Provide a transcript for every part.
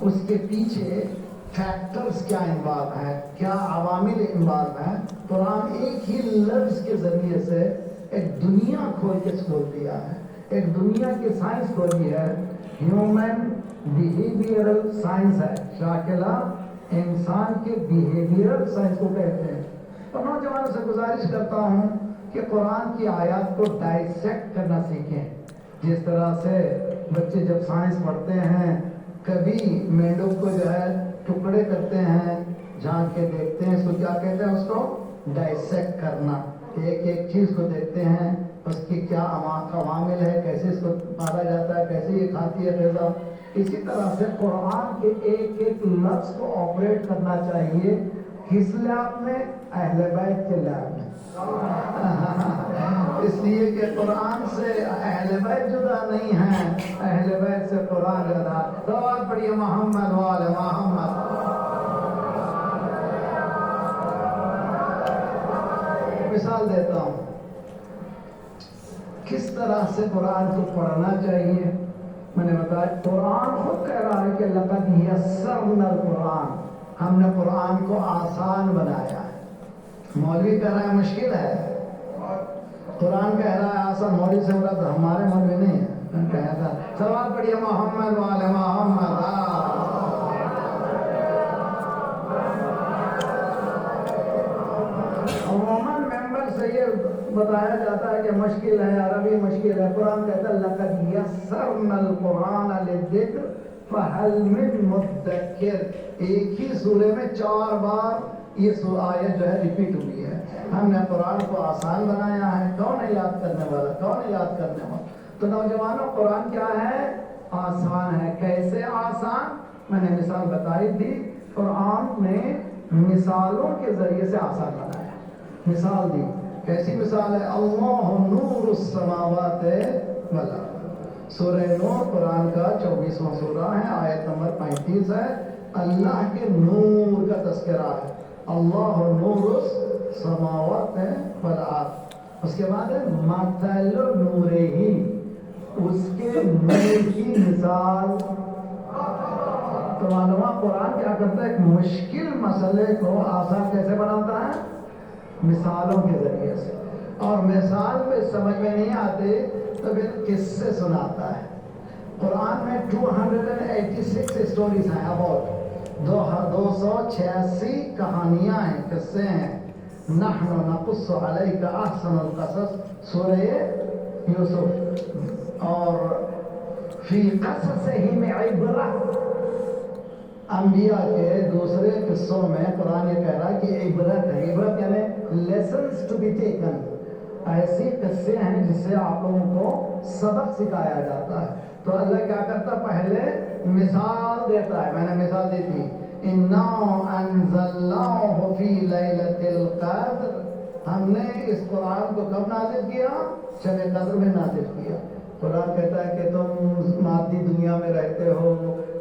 اس کے پیچھے فیکٹرز کیا انوالو ہیں، کیا عوامل انوالو ہیں. قرآن ایک ہی لفظ کے ذریعے سے ایک دنیا کھول کے کھول دیا ہے، ایک دنیا کی سائنس کھولی ہے. ہیومن بیہیویئرل سائنس ہے، شاکلہ انسان کے بیہیویئرل سائنس کو کہتے ہیں. اور نوجوانوں سے گزارش کرتا ہوں کہ قرآن کی آیات کو ڈائسیکٹ کرنا سیکھیں. جس طرح سے بچے جب سائنس پڑھتے ہیں کبھی مینڈک کو جو ہے ٹکڑے کرتے ہیں، جھانک کے دیکھتے ہیں، اس کو کیا کہتے ہیں؟ اس کو ڈائسیکٹ کرنا. ایک ایک چیز کو دیکھتے ہیں، اس کی کیا عوامل ہے، کیسے اس کو پالا جاتا ہے، کیسے یہ کھاتی ہے غذا. اسی طرح سے قرآن کے ایک ایک لفظ کو آپریٹ کرنا چاہیے. کس لیاب میں؟ اہل بیت کے لیاب میں. اس لیے کہ قرآن سے اہل بیت جدا نہیں ہیں، اہل بیت سے قرآن جدا. دعوات پڑھیے محمد وآل محمد. مثال دیتا ہوں کس طرح سے قرآن کو پڑھنا چاہیے. میں نے بتایا قرآن خود کہہ رہا ہے کہ لقد یسرنا القرآن، ہم نے قرآن کو آسان بنایا ہے. مولوی کہہ رہا ہے مشکل ہے، قرآن کہہ رہا ہے آسان. مولوی سے مراد ہمارے مولوی نہیں ہے. سوال پڑھیے محمد وآل محمد. عموماً ممبر سے یہ بتایا جاتا ہے کہ مشکل ہے، عربی مشکل ہے. قرآن کہتا ہے لقد یسرنا القرآن للذکر فہل من مدکر. ایک ہی سورے میں 4 بار یہ آیت جو ہے ریپیٹ ہوئی ہے. ہم نے قرآن کو آسان بنایا ہے. کون ہے یاد کرنے والا؟ کون ہے یاد کرنے والا؟ تو نوجوانوں قرآن کیا ہے؟ آسان ہے. کیسے آسان؟ میں نے مثال بتائی تھی. قرآن نے مثالوں کے ذریعے سے آسان بنایا. مثال دی. کیسی مثال ہے؟ اللہ نور السماوات والارض. سورہ نور قرآن کا 24واں سورہ ہے، آیت نمبر 35 ہے. اللہ کے نور کا تذکرہ ہے. اللہ نور السماوات والارض. اس کے بعد ہے مثل نورہ، اس کے نور کی مثال. تو معلومہ قرآن کیا کرتا ہے؟ ایک مشکل مسئلے کو آسان کیسے بناتا ہے؟ مثالوں کے ذریعے سے. اور مثال میں سمجھ میں نہیں آتے تو پھر قصے سناتا ہے. قرآن میں 286 اسٹوریز ہیں، اباؤٹ 286 کہانیاں ہیں، قصے ہیں. نحن نقص علیک احسن القصص سورہ یوسف. اور فی قصصہم عبرۃ، انبیاء کے دوسرے قصوں میں قرآن یہ کہہ رہا ہے کہ عبرت ہے. عبرت یعنی لیسنز ٹو بی ٹیکن. ایسی قصے ہیں جس سے آپ لوگوں کو سبق سکھایا جاتا ہے. تو اللہ کیا کرتا؟ پہلے مثال دیتا ہے. میں نے مثال دی تھی اِنَّا أَنزَلْنَاهُ فِي لَيْلَةِ الْقَدْرِ. ہم نے اس قرآن کو کب نازل کیا؟ شب قدر میں نازل کیا. قرآن کہتا ہے کہ تم مادی دنیا میں رہتے ہو،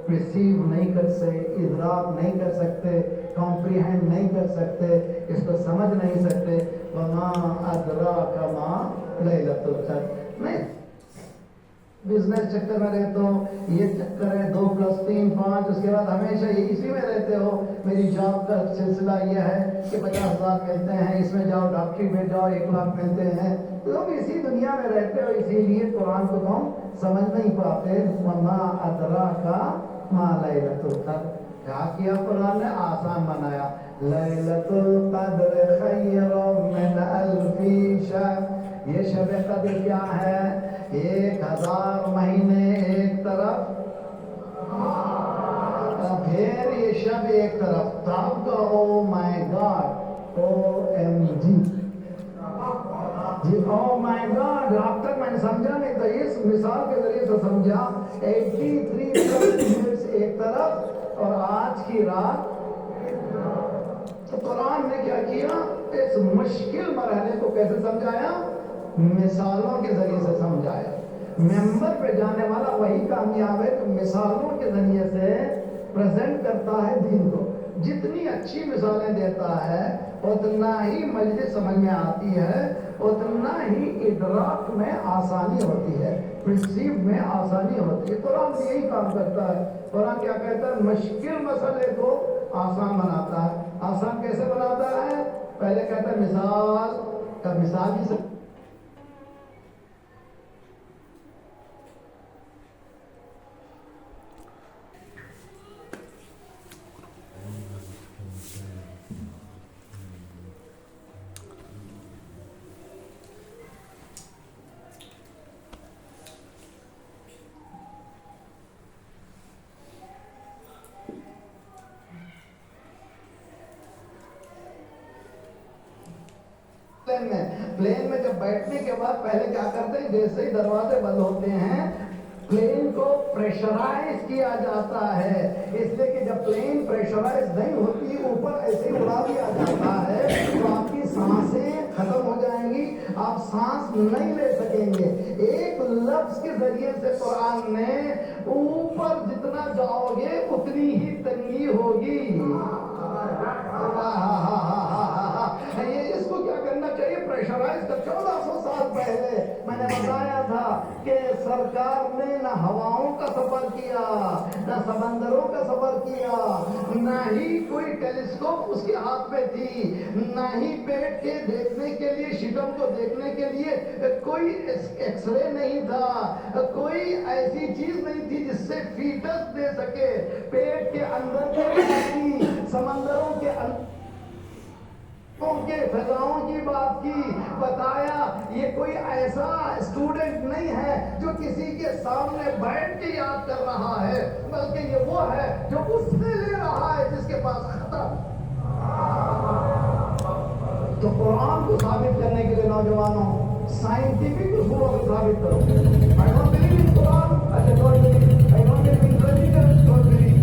ریسیو نہیں کر سکتے، ادراک نہیں کر سکتے، کمپریہینڈ نہیں کر سکتے، اس کو سمجھ نہیں سکتے. وما ادراک ما لیلۃ القدر. نہیں بزنس چکر میں رہتے ہو، یہ چکر ہے 2+3 5، اس کے بعد ہمیشہ اسی میں رہتے ہو. میری جاب کا سلسلہ یہ ہے کہ 50,000 ملتے ہیں، اس میں جاؤ ڈاکٹری میں جاؤ 1 لاکھ ملتے ہیں. تم اسی دنیا میں رہتے ہو، اسی لیے قرآن کو تم سمجھ نہیں پاتے. وما ادراک ما لیلۃ القدر. کیا قرآن نے؟ آسان بنایا. لیلۃ القدر خیر من الف شہر. یہ شب قدر کیا ہے؟ 1000 مہینے ایک طرف، پھر یہ شب ایک طرف. تب کا او مائی گاڈ، او ایم جی جی، او مائی گاڈ. اب تک میں نے سمجھا نہیں تھا، اس مثال کے ذریعے سے سمجھا. 83 منٹس ایک طرف اور آج کی رات. تو قرآن نے کیا کیا؟ اس مشکل مرحلے کو کیسے سمجھایا؟ مثالوں کے ذریعے سے سمجھایا. ممبر پہ جانے والا وہی کامیاب ہے کہ مثالوں کے ذریعے سے پریزنٹ کرتا ہے دین کو. جتنی اچھی مثالیں دیتا ہے اتنا ہی مجلس سمجھ میں آتی ہے، اتنا ہی ادراک میں آسانی ہوتی ہے، پرسیو میں آسانی ہوتی ہے. قرآن یہی کام کرتا ہے. قرآن کیا کہتا ہے؟ مشکل مسئلے کو آسان بناتا ہے. آسان کیسے بناتا ہے؟ پہلے کہتا ہے مثال کا مثال ہی سے پلین میں جب بیٹھنے کے بعد پہلے کیا کرتے ہیں؟ جیسے ہی دروازے بند ہوتے ہیں پلین کو پریشرائز کیا جاتا ہے. اس لیے کہ جب پلین پریشرائز نہیں ہوتی اوپر ایسے ہی اڑا دیا جاتا ہے تو آپ کی سانسیں ختم ہو جائیں گی, آپ سانس نہیں لے سکیں گے. ایک لفظ کے ذریعے سے قرآن نے اوپر جتنا جاؤ گے اتنی ہی تنگی ہوگی. اس کو کیا کرنا چاہیے؟ پریشرائز کر. 1400 سال پہلے میں نے بتایا تھا کہ سرکار نے نہ ہواؤں کا سفر کیا, نہ سمندروں کا سفر کیا, نہ ہی کوئی ٹیلیسکوپ اس کے ہاتھ میں تھی, نہ ہی پیٹ کے دیکھنے کے لیے, شکم کو دیکھنے کے لیے کوئی ایکس رے نہیں تھا, کوئی ایسی چیز نہیں تھی جس سے فیٹس دے سکے. پیٹ کے اندر کی سمندروں کے اندر کے فضاؤں کی بات کی, بتایا یہ کوئی ایسا اسٹوڈنٹ نہیں ہے جو کسی کے سامنے بیٹھ کے یاد کر رہا ہے, بلکہ یہ وہ ہے جو اس سے لے رہا ہے جس کے پاس ختم. تو قرآن کو ثابت کرنے کے لیے نوجوانوں سائنٹیفک اصولوں کو ثابت کرو. I don't believe in Quran, I don't believe in religion, don't believe.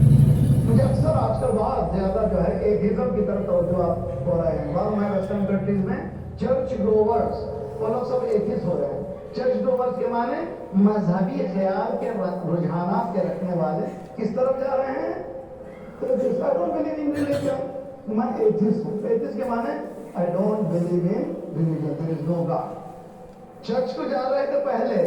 مجھے اکثر آج کل بہت زیادہ جو ہے ایتھیزم کی طرف توجہ ہو رہے ہیں. بعض میں ویسٹرن کنٹریز میں چرچ گوورز وہ لوگ سب ایتھیسٹ ہو رہے ہیں. چرچ گوورز کے معنی مذہبی خیال کے رجحانات کے رکھنے والے کس طرف جا رہے ہیں؟ I don't believe in religion. میں ایتھیسٹ ہوں. ایتھیسٹ کے معنی I don't believe in religion, there is no God. Church کو جا رہے تھے پہلے.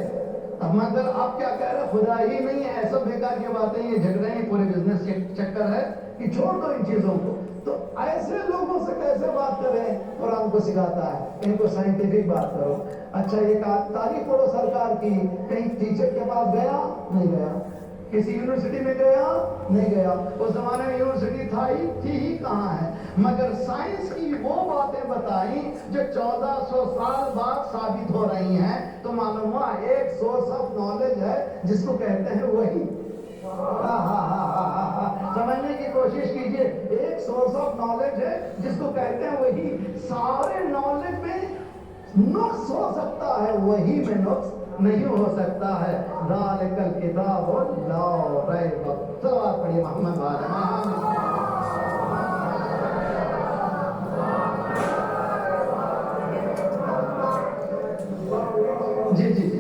اب مگر آپ کیا کہہ رہے ہیں؟ خدا ہی نہیں ہے. ایسا بیکار کی باتیں, یہ جھگڑے ہیں, پورے بزنس کے چکر ہے کہ چھوڑ دو ان چیزوں کو. تو ایسے لوگوں سے کیسے بات کریں؟ قرآن کو سکھاتا ہے ان کو سائنٹیفک بات کرو. اچھا یہ تاریخ پڑھو سرکار کی, کہیں ٹیچر کے پاس گیا نہیں گیا, کسی یونیورسٹی میں گیا نہیں گیا. اس زمانے میں یونیورسٹی تھی ہی کہاں ہے, مگر سائنس کی وہ باتیں بتائیں جو 1400 سال بعد ثابت ہو رہی ہیں. تو معلوم ہوا ایک سورس آف نالج ہے جس کو کہتے ہیں وحی. سمجھنے کی کوشش کیجئے. ایک سورس آف نالج ہے جس کو کہتے ہیں وحی. سارے نالج میں نقص ہو سکتا ہے, وحی میں نقص نہیں ہو سکتا ہے. ذالک الکتاب لا ریب. صلوات پڑھیے محمد وعلیہ. جی جی جی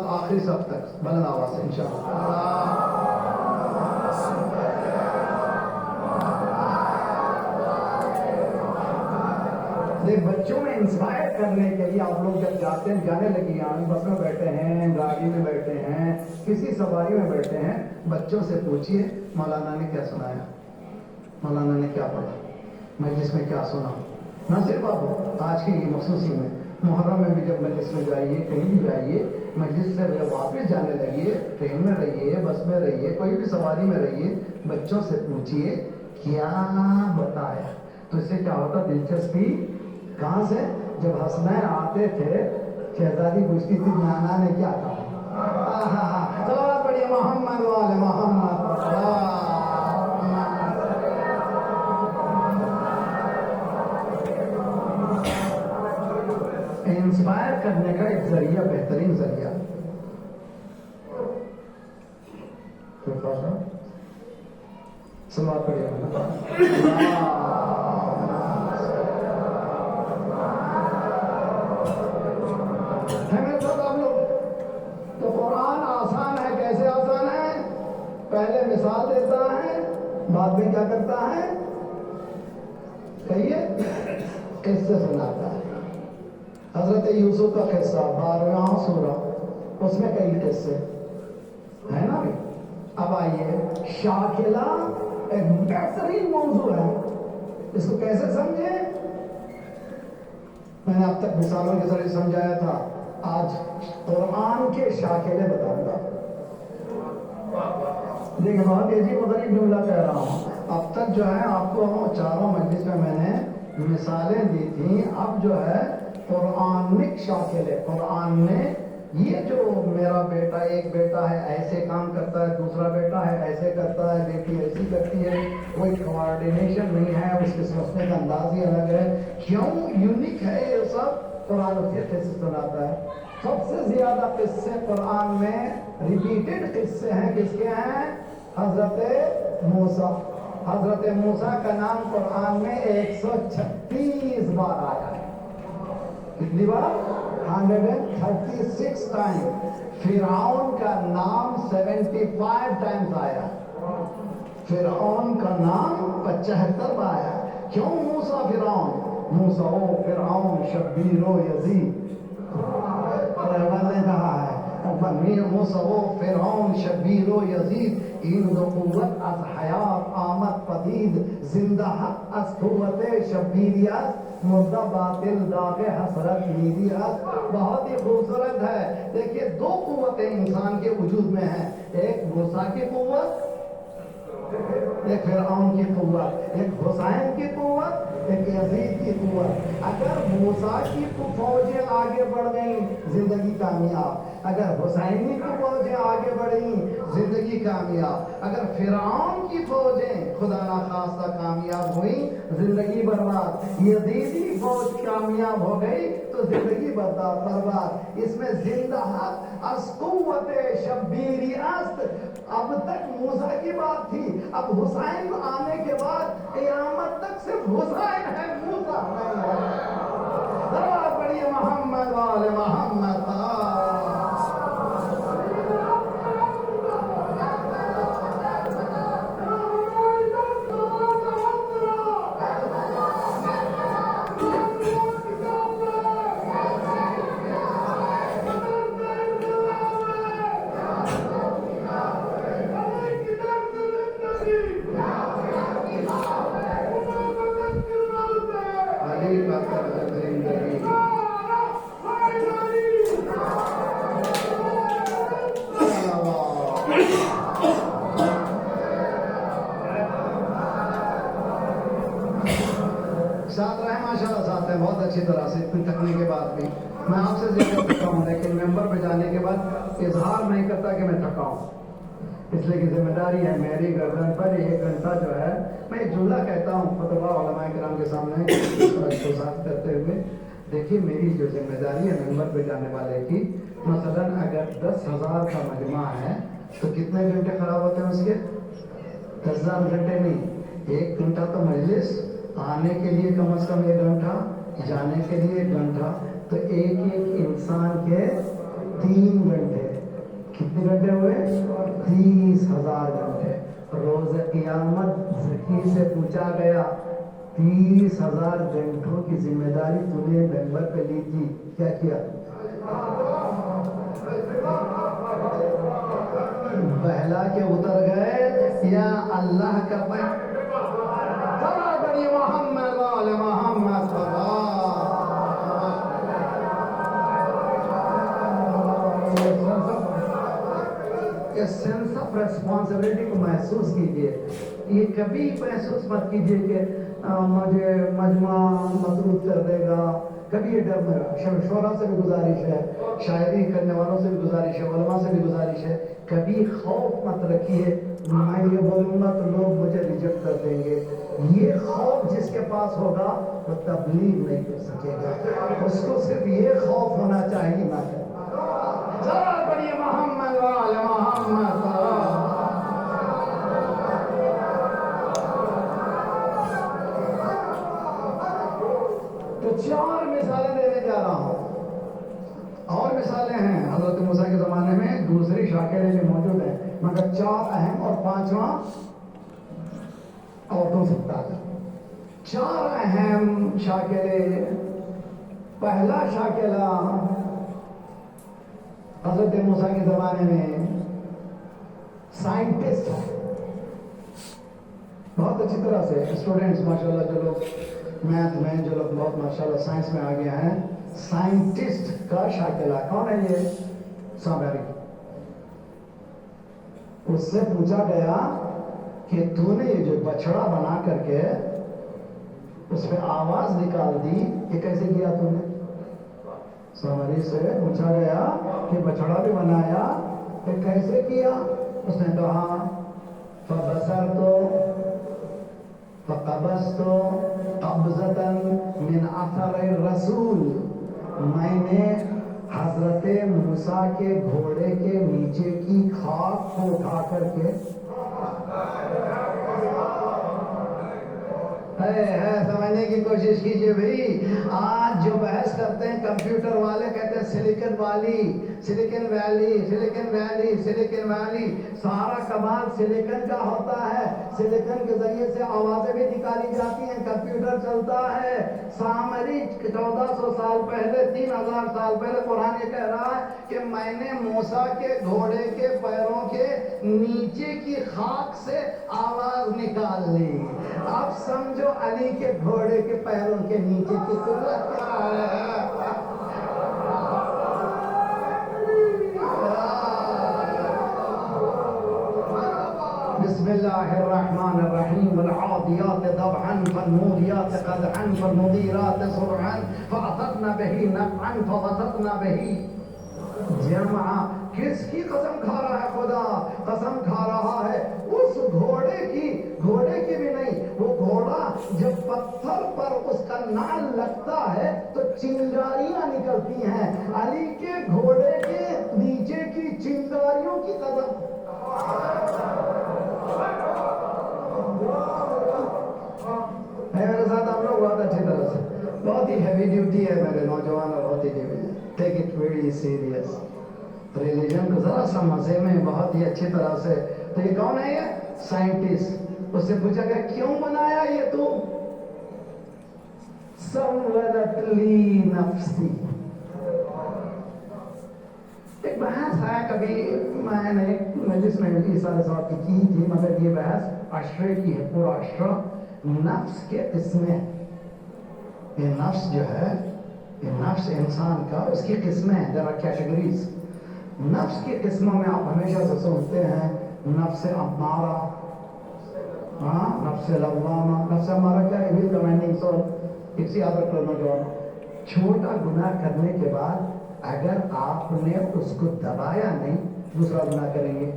آخری سب تک بلند آواز سے انشاءاللہ. بچوں میں انسپائر کرنے کے لیے آپ لوگ جب جانے لگی ہیں, بس میں بیٹھے ہیں, گاڑی میں بیٹھے ہیں, کسی سواری میں بیٹھے ہیں, بچوں سے پوچھئے مولانا نے کیا سنایا, مولانا نے کیا پڑھا, مجلس میں کیا سنا. نہ صرف آپ آج کی مخصوصی میں, محرم میں بھی جب مجلس میں جائیے, کہیں بھی جائیے, مجلس سے جب واپس جانے لگیے, ٹرین میں رہیے, بس میں رہیے, کوئی بھی سواری میں رہیے, بچوں سے پوچھئے کیا بتایا. تو اس سے کیا ہوتا؟ دلچسپی. کہاں سے؟ جب حسنین آتے تھے شہزادی پوچھتی تھی نانا نے کیا کہا. صلوات پڑھیے محمد وآل محمد. انسپائر کرنے کا ایک ذریعہ، بہترین ذریعہ. سلوات پڑھیے. تو قرآن آسان ہے. کیسے آسان ہے؟ پہلے مثال دیتا ہے، بعد میں کیا کرتا ہے؟ کہیے، قصے سناتا ہے. حضرت یوسف کا قصہ 12واں سورہ، اس میں کئی قصے ہے نا. اب آئیے، شاکلہ ایک بہترین موضوع ہے. اس کو کیسے سمجھے؟ میں نے اب تک مثالوں کے ذریعے سمجھایا تھا. آج قرآن کے شاکلے بتاؤں گا. دیکھیں، بہت عجیب و غریب جملہ کہہ رہا ہوں. اب تک جو ہے آپ کو چاروں مجلس میں نے مثالیں دی تھیں. اب جو ہے قرآنک شاکلے، قرآن نے یہ جو میرا بیٹا، ایک بیٹا ہے ایسے کام کرتا ہے، دوسرا بیٹا ہے ایسے کرتا ہے، بیٹی ایسی کرتی ہے، کوئی کوارڈینیشن نہیں ہے، اس کے سوچنے کا انداز ہی الگ ہے. کیوں یونیک ہے یہ سب؟ قرآن اس کے قصے سناتا ہے. سب سے زیادہ قصے قرآن میں ریپیٹڈ قصے ہیں. کس کے ہیں؟ حضرت موسیٰ. حضرت موسیٰ کا نام قرآن میں 136 بار آیا ہے. کتنی بار؟ 136 ٹائم. فرعون کا نام 75 ٹائمز آیا. فرعون کا نام 75 بار آیا. کیوں موسیٰ فرعون؟ موسیٰ او فرعون شبیر و یزید. رحمت نے کہا ہے موسیٰ او فرعون شبیر و یزید. این دو قوت از حیات آمد پدید. زندہ حق از قوت شبیریت. مردہ باطل داغ حسرت میریت. بہت ہی خوبصورت ہے. دیکھیے، دو قوتیں انسان کے وجود میں ہیں. ایک موسیٰ کی قوت، ایک فرعون کی قوت. ایک حسین کی قوت، ایک یزید کی قوت. اگر موسیٰ کی فوجیں آگے بڑھ گئیں، زندگی کامیاب. اگر حسینی کی فوجیں آگے بڑھیں، زندگی کامیاب. اگر فرعون کی فوجیں خدا نخواستہ کامیاب ہوئیں، زندگی برباد. یزیدی فوج کامیاب ہو گئی تو زندگی برباد. اس میں زندہ حق از قوت شبیری است. اب تک موسیٰ کی بات تھی، اب حسین آنے کے بعد قیامت تک صرف حسین ہے، موسیٰ نہیں ہے. ذرا پڑھیے محمد وال محمد. ساتھ رہے ماشاء اللہ، ساتھ ہیں بہت اچھی طرح سے. اتنی تھکنے کے بعد بھی میں آپ سے زیادہ تھکا ہوں، لیکن ممبر پہ جانے کے بعد اظہار نہیں کرتا کہ میں تھکا ہوں. اس لیے کہ ذمہ داری ہے میری گردن پر. 1 گھنٹہ جو ہے میں ایک جملہ کہتا ہوں خطبہ علماء کرام کے سامنے کرتے ہوئے. دیکھیے، میری جو ذمہ داری ہے ممبر پہ جانے والے کی، مثلاً اگر 10,000 کا مجمع ہے تو کتنے گھنٹے خراب ہوتے ہیں اس کے؟ 10,000 گھنٹے نہیں. 1 گھنٹہ تو مجلس، آنے کے لیے کم از کم 1 گھنٹہ، جانے کے لیے 1 گھنٹہ. تو ایک انسان کے 3 گھنٹے. کتنے گھنٹے ہوئے؟ 30,000 گھنٹے. روز قیامت ذکی سے پوچھا گیا 30,000 گھنٹوں کی ذمہ داری تم نے ممبر پہ لی تھی، کیا کیا؟ بہلا کے اتر گئے یا اللہ کا محمد وال محمد. سینس آف ریسپانسبلٹی کو محسوس کیجیے. یہ کبھی محسوس مت کیجیے کہ مجھے مجمع مطلوب کر دے گا. کبھی یہ ڈر میں شعراء سے بھی گزارش ہے، شاعری کرنے والوں سے بھی گزارش ہے، علماء سے بھی گزارش ہے، کبھی خوف مت رکھیے میں یہ بولوں گا تو لوگ مجھے ریجیکٹ کر دیں گے. یہ خوف جس کے پاس ہوگا وہ تبلیغ نہیں کر سکے گا. اس کو صرف یہ خوف ہونا چاہیے نہ ذرا بڑی محمد وال محمد. تو 4 مثالیں دینے جا رہا ہوں. اور مثالیں ہیں حضرت موسیٰ کے زمانے میں دوسری شاکریں بھی موجود ہیں، مگر 4 اہم اور 5واں عورتوں سے تعلق. 4 اہم شاکرے. پہلا شاکرہ حضرت موسیٰ کے زمانے میں سائنٹسٹ ہے. بہت اچھی طرح سے اسٹوڈنٹس ماشاءاللہ جو لوگ میتھ میں، جو لوگ بہت ماشاءاللہ سائنس میں آگے ہیں، سائنٹسٹ کا شاکرہ کون ہے؟ یہ سامری. اس سے پوچھا گیا کہ تو نے یہ جو بچڑا بنا کر کے اس پہ آواز نکال دی، یہ کیسے کیا تو نے؟ سامری سے پوچھا گیا کہ بچڑا بھی بنایا، یہ کیسے کیا؟ اس نے کہا فَبَصَرْتُ فَقَبَضْتُ قَبْضَةً مِنْ أَثَرِ الرَّسُولِ. میں نے حضرت موسیٰ کے گھوڑے کے نیچے کی خاک کو اٹھا کر کے سمجھنے کی کوشش کیجئے بھائی. آج جو بحث کرتے ہیں کمپیوٹر والے، کہتے ہیں سلیکن والی، silicon valley, silicon valley, silicon valley. سارا کمال سلیکن کا ہوتا ہے. سلیکن کے ذریعے سے آوازیں بھی نکالی جاتی ہیں، کمپیوٹر چلتا ہے. سامری 1400 سال پہلے، 3000 سال پہلے قرآن یہ کہہ رہا ہے کہ میں نے موسیٰ کے گھوڑے کے پیروں کے نیچے کی خاک سے آواز نکال لی. اب سمجھو علی کے گھوڑے کے پیروں کے نیچے کی قدرت کیا ہے. بسم اللہ الرحمن الرحیم. والعادیات ضبحا فالموریات قدحا فالمغیرات صبحا فأثرن به نقعا فوسطن به جمعا. کس کی قسم کھا رہا ہے خدا؟ قسم کھا رہا ہے اس گھوڑے کی بھی نہیں. وہ گھوڑا جب پتھر پر اس کا نال لگتا ہے تو چنگاریاں نکلتی ہیں. علی کے گھوڑے کے نیچے کی چنگاریوں کی قسم. میرے ساتھ ہم لوگ بہت اچھی طرح سے، بہت ہی ہیوی ڈیوٹی ہے میرے نوجوان، اور بہت ہی take it very serious. Religion کو ذرا سا مزے میں بہت ہی اچھی طرح سے. تو یہ کون ہے؟ یہ سائنٹسٹ. اس سے پوچھا گیا کیوں بنایا یہ تو؟ سولت لی نفسی. ایک بحث ہے، کبھی میں نے مجلس میں عیسیٰ صاحب کی تھی، مگر یہ بحث عشرے کی ہے، پورا عشرہ. نفس کے قسمیں، یہ نفس جو ہے، یہ نفس انسان کا، اس کی قسمیں ہیں. there are categories. نفس کی قسموں میں آپ ہمیشہ سے سنتے ہیں نفس امارہ، نفس لوامہ. نفس امارہ کیا ہے؟ Evil commanding soul. اسی یاد رکھ لو نوجوان، چھوٹا گناہ کرنے کے بعد اگر آپ نے اس کو دبایا نہیں، دوسرا گناہ کریں گے،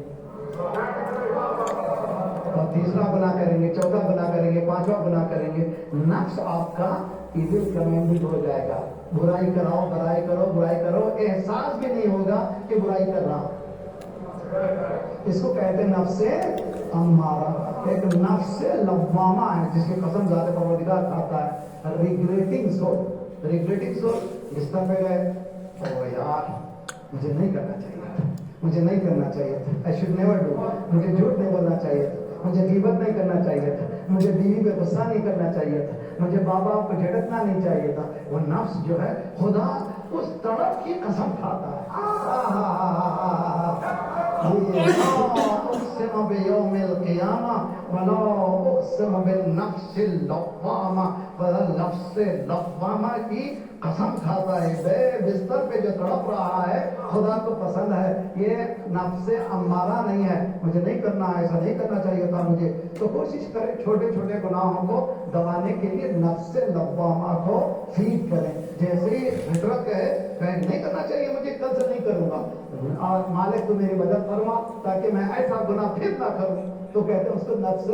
اور تیسرا گناہ کریں گے، چوتھا گناہ کریں گے، پانچواں گناہ کریں گے. نفس آپ کا ایول کمانڈنگ ہو جائے گا. برائی کراؤ، برائی کرو، برائی کرو، احساس بھی نہیں ہوگا کہ برائی کر رہا. اس کو کہتے ہیں نفس امارہ. ایک نفس لوامہ ہے جس کی قسم ذات پروردگار کھاتا ہے. Regretting civil. ریگریٹنگ سول بستر پہ گئے، او یار مجھے نہیں کرنا چاہیے تھا، مجھے نہیں کرنا چاہیے تھا. I should never do. مجھے جھوٹ نہیں بولنا چاہیے تھا، مجھے غیبت نہیں کرنا چاہیے تھا، مجھے بیوی پہ غصہ نہیں کرنا چاہیے تھا، مجھے باپ کو جھڑکنا نہیں چاہیے تھا. وہ نفس جو ہے، خدا اس تڑپ کی قسم کھاتا ہے. اقسم بیوم القیامہ ولا اقسم بالنفس اللوامہ. نفس لوامہ کی قسم کھاتا ہے. بے بستر پہ جو تڑپ رہا ہے خدا کو پسند ہے. یہ نفس امارہ نہیں ہے. مجھے نہیں کرنا ہے، ایسا نہیں کرنا چاہیے تھا مجھے. تو کوشش کریں چھوٹے چھوٹے گناہوں کو دبانے کے لیے نفس لوامہ کو فیڈ کریں. جیسے ہی فطرت ہے نہیں کرنا چاہیے مجھے، کل سے نہیں کروں گا، اور مالک تو میری مدد فرما تاکہ میں ایسا گناہ پھر نہ کروں، تو کہتے ہیں اس کو نفس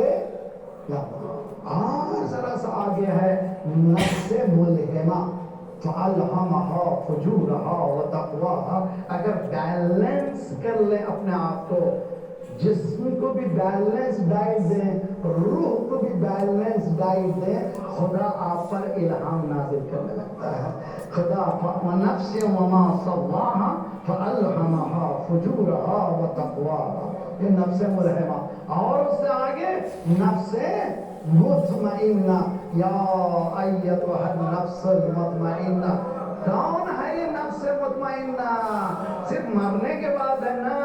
لوامہ. اور ذرا سا آگے ہے نفس ملہمہ فَأَلْهَمَهَا فُجُورَهَا وَتَقْوَاهَا. اگر بیلنس کر لیں اپنے آپ کو، جسم کو بھی بیلنس ڈائٹ دیں، روح کو بھی بیلنس ڈائٹ دیں، خدا آپ پر الہام نازل کرنے لگتا ہے. خدا وَنَفْسٍ وَمَا سَوَّاهَا فَأَلْهَمَهَا فُجُورَهَا وَتَقْوَاهَا. یہ نفس ملہمہ. اور اس سے آگے نفس مطمئنہ. یا ایتھا النفس المطمئنہ. کون ہے یہ نفس مطمئنہ؟ صرف مرنے کے بعد ہے نا.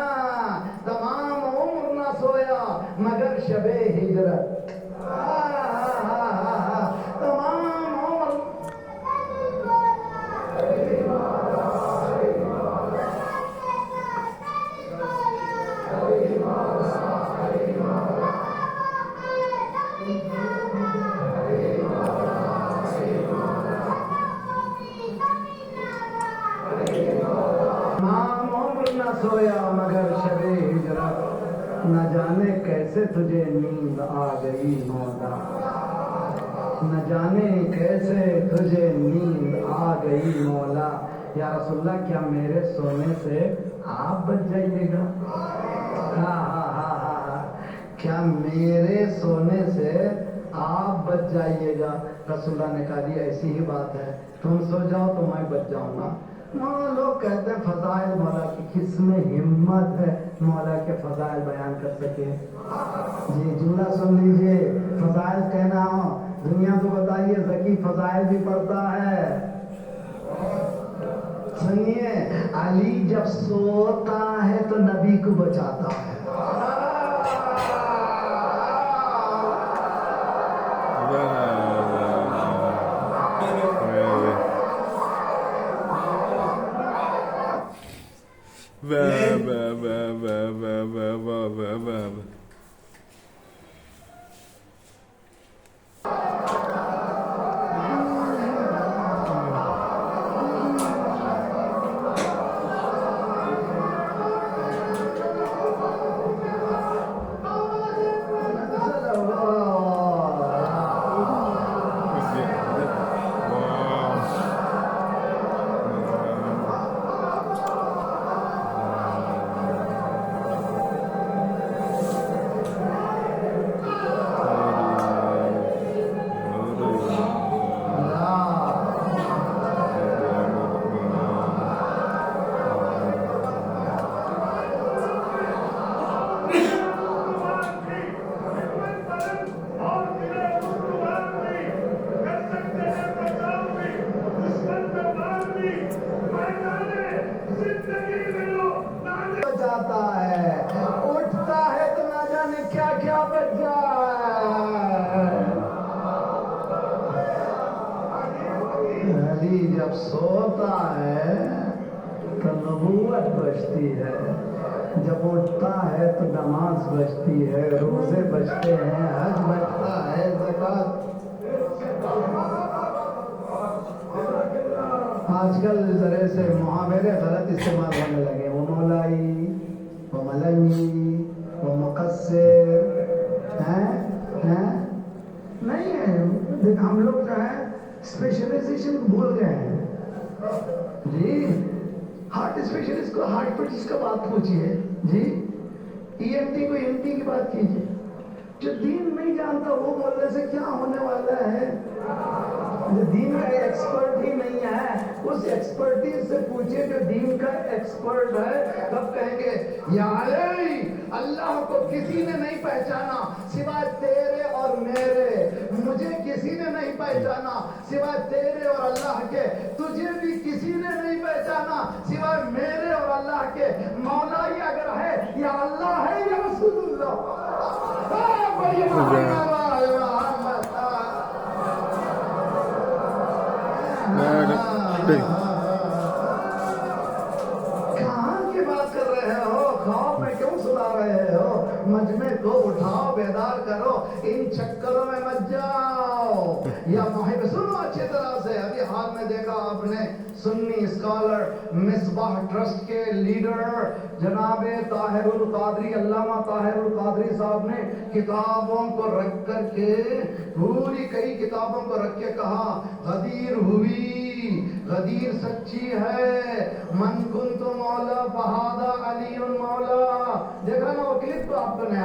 تمام عمر نہ سویا مگر شب ہجرت. تمام عمر سویا مگر شب ہجرت. نہ جانے کیسے تجھے نیند آ گئی مولا، نہ جانے کیسے تجھے نیند آ گئی مولا. یا رسول اللہ کیا میرے سونے سے آپ بچ جائیے گا؟ کیا میرے سونے سے آپ بچ جائیے گا؟ رسول اللہ نے کہا جی ایسی ہی بات ہے، تم سو جاؤ تو میں بچ جاؤں گا. لوگ کہتے ہیں فضائل مولا کی، کس میں ہمت ہے مولا کے فضائل بیان کر سکے؟ جی جملہ سن لیجئے. فضائل کہنا ہو دنیا کو بتائیے، ذکی فضائل بھی پڑھتا ہے. سنیے، علی جب سوتا ہے تو نبی کو بچاتا ہے. جب سوتا ہے تو نبوت بچتی ہے، جب اٹھتا ہے تو نماز بچتی ہے، روزے بچتے ہیں، حج بچتا ہے، زکات. آج کل اس طرح سے محاورے غلط استعمال ہونے لگے. وہ مولائی، وہ ملنگی، وہ مقصر نہیں ہے. ہم لوگ جو ہے اسپیشلائزیشن بھول گئے ہیں. جی ہارٹ اسپیشلسٹ کو ہارٹ پیشنٹ کا بات پوچھیے، جی ای این ٹی کو ENT کی بات کیجیے. جو دین نہیں جانتا وہ بولنے سے کیا ہونے والا ہے؟ جو دین کا ایکسپرٹ ہی نہیں ہے اس ایکسپرٹیز سے پوچھیے جو دین کا ایکسپرٹ ہے. تب کہیں گے یا علی اللہ کو کسی نے نہیں پہچانا سوائے تیرے اور میرے، مجھے کسی نے نہیں پہچانا سوائے تیرے اور اللہ کے، تجھے بھی کسی نے نہیں پہچانا سوائے میرے اور اللہ کے. مولائی اگر ہے یا اللہ ہے یا رسول اللہ. کہاں کی بات کر رہے ہو؟ خواب میں کیوں سنا رہے ہو؟ مجمع کو اٹھاؤ، بیدار کرو، ان چکروں میں مت جاؤ. یا محب سنو اچھی طرح سے. ابھی حال میں دیکھا آپ نے سنی اسکالر مصباح ٹرسٹ کے لیڈر جناب طاہر القادری، علامہ طاہر القادری صاحب نے کتابوں کو رکھ کر کے، پوری کئی کتابوں کو رکھ کے کہا غدیر ہوئی، غدیر سچی ہے، من کنت مولا فہذا علی مولا. دیکھ رہے نا وہ کلپ تو آپ کو نے.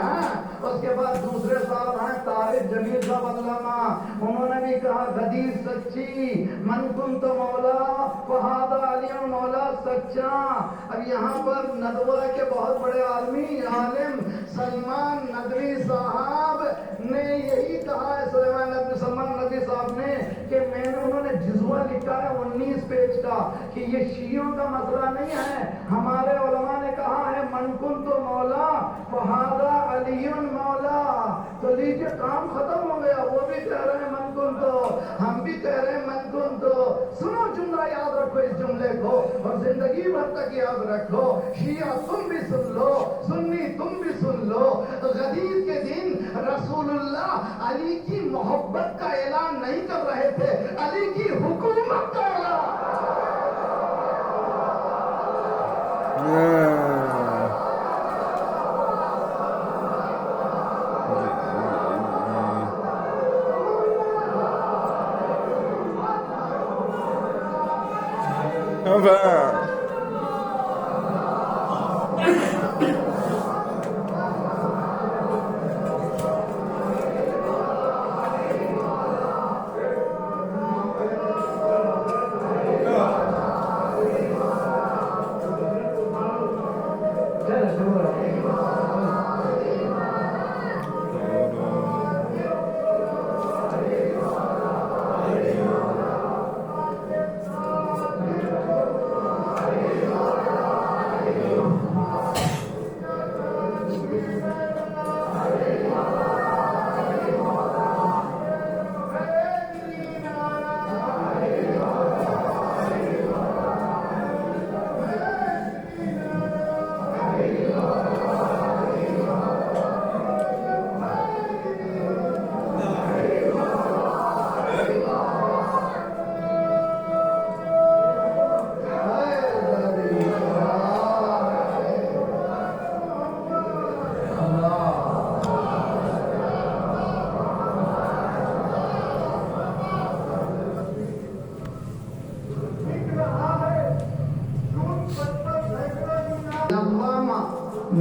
اس کے بعد دوسرے صاحب ہیں طارق جمیل صاحب علامہ، انہوں نے بھی کہا غدیر سچی، من کنت مولا فہذا علی مولا، سچا. اب یہاں پر ندوہ کے بہت بڑے عالمی عالم سلمان ندوی صاحب نے یہی کہا ہے، سلمان ندوی صاحب نے، کہ انہوں نے جزوہ لکھا ہے 19 پیج کا، کہ یہ شیعوں کا مسئلہ نہیں ہے. ہمارے علماء نے کہا ہے من کنت مولا فہذا علی مولا. تو لیجیے کام ختم ہو گیا. وہ بھی کہہ رہے ہیں من کنت، ہم بھی کہہ رہے ہیں من کنت. سنو جملہ یاد رکھو اس جملے کو اور زندگی بھر تک یاد رکھو. شیعہ تم بھی سن لو، سنی تم بھی سن لو. غدیر کے دن رسول اللہ علی کی محبت کا اعلان نہیں کر رہے تھے، علی کی حکومت کا اعلان.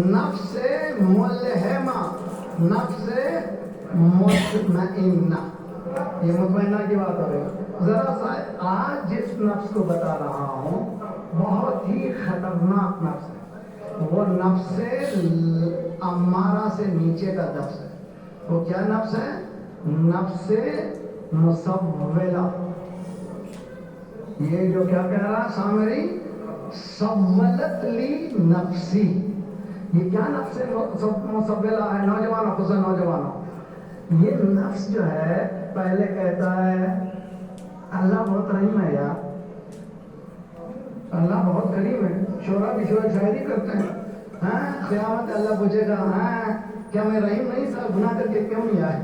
نفس ملہمہ، نفس مطمئنہ. یہ مطمئنہ کی بات ہو رہی. ذرا سا آج جس نفس کو بتا رہا ہوں بہت ہی خطرناک نفس ہے. وہ نفس امارہ سے نیچے کا نفس ہے. وہ کیا نفس ہے؟ نفس مسولہ. یہ جو کیا کہہ رہا سامری، سولت لی نفسی. یہ کیا نفس مسولہ ہے؟ نوجوانوں خصوصا نوجوانوں، یہ نفس جو ہے پہلے کہتا ہے اللہ بہت رحیم ہے یار، اللہ بہت کریم ہے. شعرا بھی شاعری کرتے ہیں. قیامت اللہ پوچھے گا کیا میں رحیم نہیں تھا، گناہ کر کے کیوں نہیں آئے؟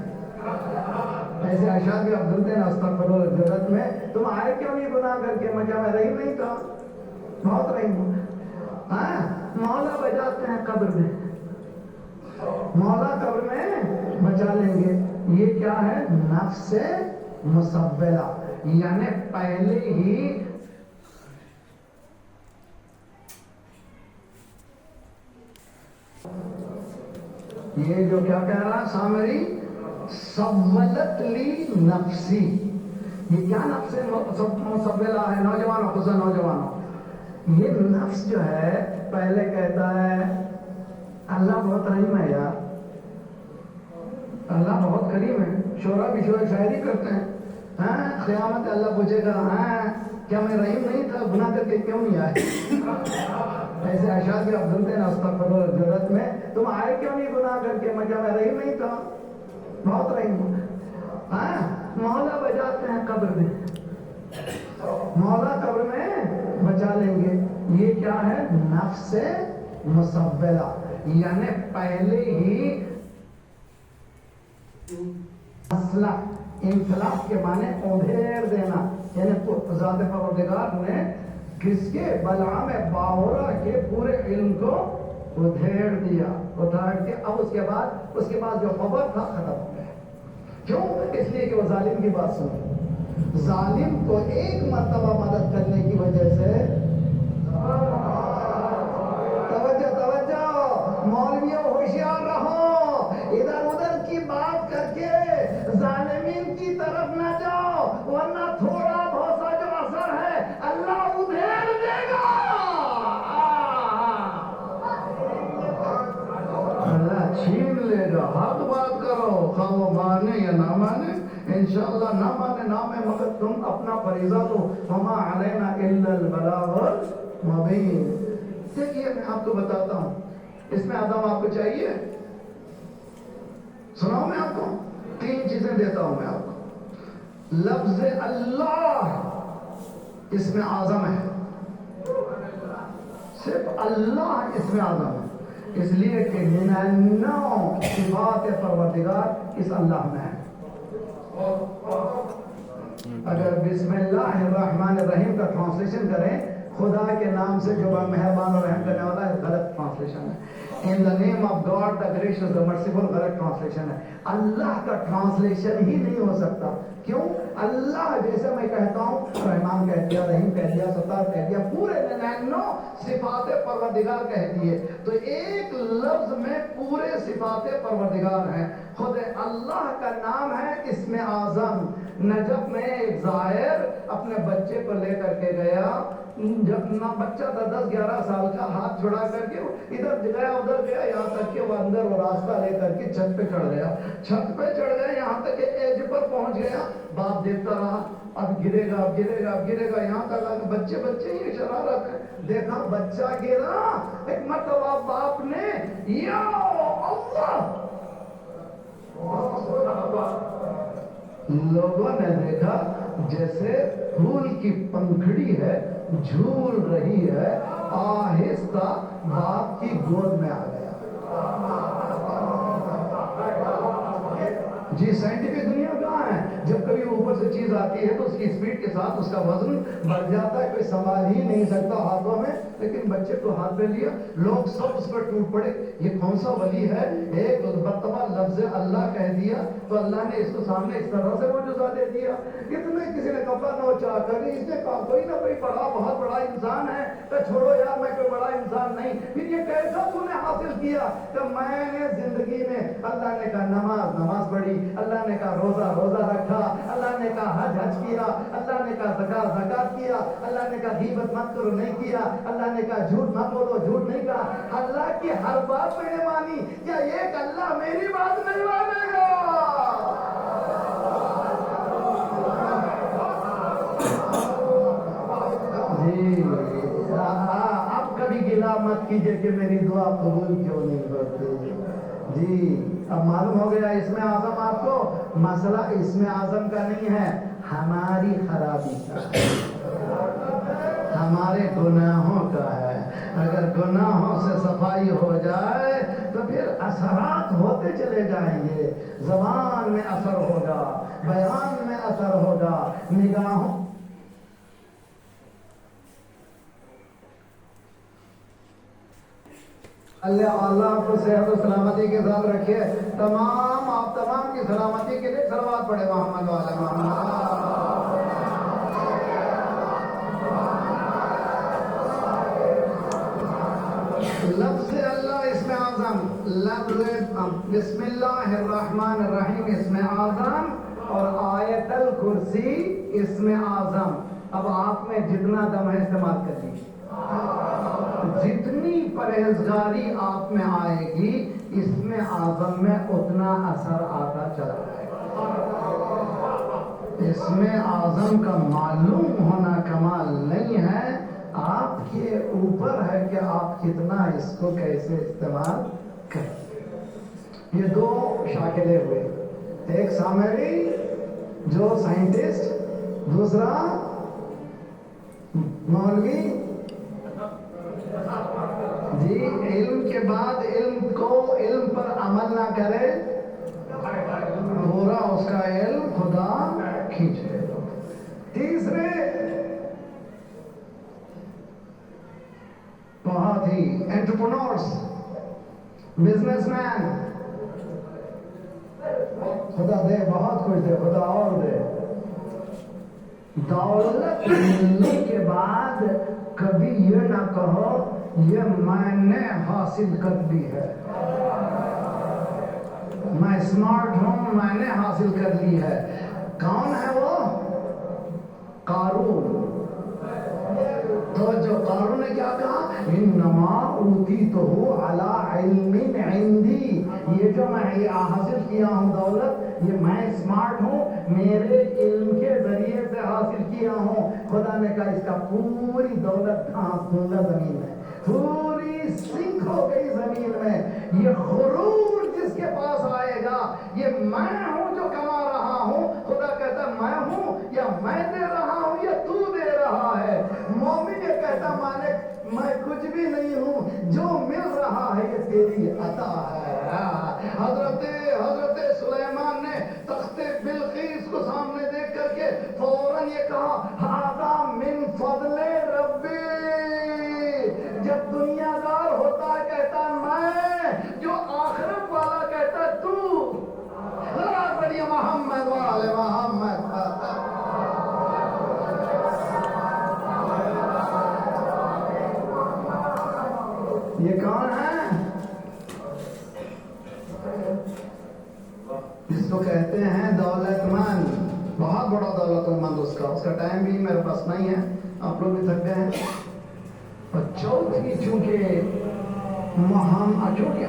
ایسے اشعار بھی آپ سنتے ہیں استغفر اللہ ضرورت میں، تم آئے کیوں نہیں گناہ کر کے؟ کیا میں رحیم نہیں تھا؟ بہت رحیم ہوں. مولا بجاتے ہیں قبر میں، مولا قبر میں بچا لیں گے. یہ کیا ہے؟ نفس مسولہ، یعنی پہلے ہی یہ جو کیا کہہ رہا سامری، سولت لی نفسی. یہ کیا نفس مسولہ ہے؟ نوجوانوں خصوصا نوجوانوں، یہ نفس جو ہے پہلے کہتا ہے اللہ بہت رحیم ہے یار، اللہ بہت کریم ہے. شعرا بھی شاعری کرتے ہیں. قیامت اللہ پوچھے گا کیا میں رحیم نہیں تھا، گناہ کر کے کیوں نہیں آئے؟ ایسے اشعار بھی آپ سنتے ہیں استغفر اللہ ضرورت میں، تم آئے کیوں نہیں گناہ کر کے؟ کیا میں رحیم نہیں تھا؟ بہت رحیم ہوں. مولا بجاتے ہیں قبر میں، مولا قبر میں بچا لیں گے. یہ کیا ہے؟ نفس مسولہ، یعنی پہلے ہی انفلاق کے معنی ادھیر دینا، یعنی ذات پروردگار نے کس کے؟ بلعام باورا کے پورے علم کو ادھیڑ دیا، ادھیڑ دیا۔ اب اس کے بعد جو خبر تھا ختم ہو گیا۔ کیوں؟ اس لیے کہ وہ ظالم کی بات سنی، ظالم کو ایک مرتبہ مدد کرنے کی وجہ سے توجہ مولویوں ہوشیار رہو، ادھر ادھر کی بات کر کے ظالمین کی طرف نہ جاؤ، ورنہ تھوڑا بہت سا جو اثر ہے اللہ ادھیڑ دے گا، اللہ چھین لے گا۔ حق بات کرو، خواہ وہ مانے یا نہ مانے، انشاءاللہ نہ مانے نہ میں، مگر تم اپنا فریضہ تو وما علینا الا البلاغ المبین۔ دیکھیے میں آپ کو بتاتا ہوں، اس میں آدم آپ کو چاہیے، سناؤ میں آپ کو 3 چیزیں دیتا ہوں میں آپ کو۔ لفظ اللہ اس میں اعظم ہے، صرف اللہ اس میں اعظم ہے، اس لیے کہ 99 صفات پروردگار اس اللہ میں ہے۔ اگر بسم اللہ الرحمن الرحیم کا ٹرانسلیشن کریں، خدا کے نام سے جو مہربان اور رحم کرنے والا ہے، غلط ٹرانسلیشن ہے۔ In the name of God the gracious the merciful، غلط ٹرانسلیشن ہے۔ اللہ کا ٹرانسلیشن ہی نہیں ہو سکتا، کیوں؟ اللہ جیسے میں کہتا ہوں رحمان کہہ دیا، رحیم کہہ دیا، ستار کہہ دیا، پورے 99 صفات پروردگار کہہ دیے، تو ایک لفظ میں پورے صفات پروردگار ہیں۔ خود اللہ کا نام ہے اسم اعظم۔ نجف میں ایک زائر اپنے بچے کو لے کر کے گیا، جب نہ بچہ تھا 10-11 سال کا، ہاتھ چھڑا کر کے ادھر گیا ادھر گیا، یہاں تک کہ وہ اندر وہ راستہ لے کر کے چھت پہ چڑھ گیا، چھت پہ چڑھ گیا، یہاں تک کہ ایج پر پہنچ گیا۔ باپ دیکھتا رہا، اب گرے گا اب گرے گا اب گرے گا، یہاں تک آ کے بچے ہی شرارت ہے، دیکھا بچہ گرا، ایک مرتبہ باپ نے یا اللہ، لوگوں نے دیکھا جیسے پھول کی پنکھڑی ہے جھول رہی ہے، آہستہ باپ کی گود میں آ گیا۔ جی سائنٹیفک دنیا کہاں ہے؟ جب کبھی اوپر سے چیز آتی ہے تو اس کی اسپیڈ کے ساتھ اس کا وزن بڑھ جاتا ہے، کوئی سنبھال ہی نہیں سکتا ہاتھوں میں، لیکن بچے کو ہاتھ میں لیا، لوگ سب اس پر ٹوٹ پڑے، یہ کون سا ولی ہے؟ ایک مرتبہ لفظ اللہ کہہ دیا تو اللہ نے اس کو سامنے اس طرح سے معجزہ دے دیا۔ اتنے کسی نے کپڑا نوچا کر اس نے کہا کوئی نہ کوئی بڑا بہت بڑا انسان ہے، تو چھوڑو یار میں کوئی بڑا انسان نہیں۔ پھر یہ کیسا تو نے حاصل کیا؟ کہ میں نے زندگی میں، اللہ نے کہا نماز پڑھی، اللہ نے کہا روزہ رکھا، اللہ نے کہا حج کیا، اللہ نے کہا زکات کیا، اللہ نے کہا غیبت مت کرو نہیں کیا، اللہ نے کہا جھوٹ مت بولو جھوٹ نہیں کہا۔ اللہ کی ہر بات میں نے مانی، کیا ایک اللہ میری بات نہیں مانے گا؟ جی اب کبھی گلا مت کیجئے کہ میری دعا قبول کیوں نہیں ہوتی۔ جی اب معلوم ہو گیا اسم اعظم آپ کو، مسئلہ اسم اعظم کا نہیں ہے، ہماری خرابی کا ہے، ہمارے گناہوں کا ہے۔ اگر گناہوں سے صفائی ہو جائے تو پھر اثرات ہوتے چلے جائیں گے، زبان میں اثر ہوگا، بیان میں اثر ہوگا، نگاہوں اللہ آپ کو صحت و سلامتی کے ساتھ رکھے۔ آپ تمام کی سلامتی کے لیے صلوات پڑھے محمد وعلی محمد۔ لفظ اللہ اسم اعظم، لفظ بسم اللہ الرحمن الرحیم اسم اعظم، اور آیت الکرسی اسم اعظم۔ اب آپ میں جتنا دم ہے استعمال کر لیجیے، جتنی پرہیزگاری آپ میں آئے گی اسم اعظم میں اتنا اثر آتا چلا جائے گا۔ اسم اعظم کا معلوم ہونا کمال نہیں ہے، آپ کے اوپر ہے کہ آپ کتنا اس کو کیسے استعمال کریں۔ یہ 2 شاکلیں ہوئے، ایک سامری جو سائنٹسٹ، دوسرا مولوی۔ جی علم کے بعد علم پر عمل نہ کرے پورا اس کا علم خدا کھینچ لے. تیسرے بہت ہی انٹرپرنورس بزنس مین، خدا دے بہت کچھ دے، خدا اور دے. دولت ملنے کے بعد کبھی یہ نہ کہو یہ میں نے حاصل کر لی ہے، میں اسمارٹ ہوں، میں نے حاصل کر لی ہے. کون ہے وہ؟ قارون. تو جو قارون نے کیا کہا؟ انما اوتیتہ علی علم عندی، یہ جو میں حاصل کیا ہوں دولت، یہ میں اسمارٹ ہوں، میرے علم کے ذریعے سے حاصل کیا ہوں. خدا نے کہا اس کا پوری دولت گھاس دھندہ زمین میں پوری سنک ہو گئی زمین میں. یہ غرور جس کے پاس آئے گا، یہ میں ہوں جو کما رہا ہوں، خدا کہتا میں ہوں یا میں دے رہا ہوں یا تو دے رہا ہے. مومن یہ کہتا مالک میں کچھ بھی نہیں ہوں، جو مل رہا ہے یہ تیری عطا ہے. حضرت سلیمان نے تخت بلقیس کو سامنے دیکھ کر کے فوراً یہ کہا ھذا من فضل ربی. جب دنیا دار ہوتا ہے کہتا میں، جو آخرت والا کہتا تو. ذرا بڑی محمد والے محمد. یہ کون ہے؟ اس کو کہتے ہیں دولت مند. بہت بڑا دولت مند. اس کا ٹائم بھی میرے پاس نہیں ہے، آپ لوگ بھی تھک گئے ہیں. اور چوتھی چونکہ چونکہ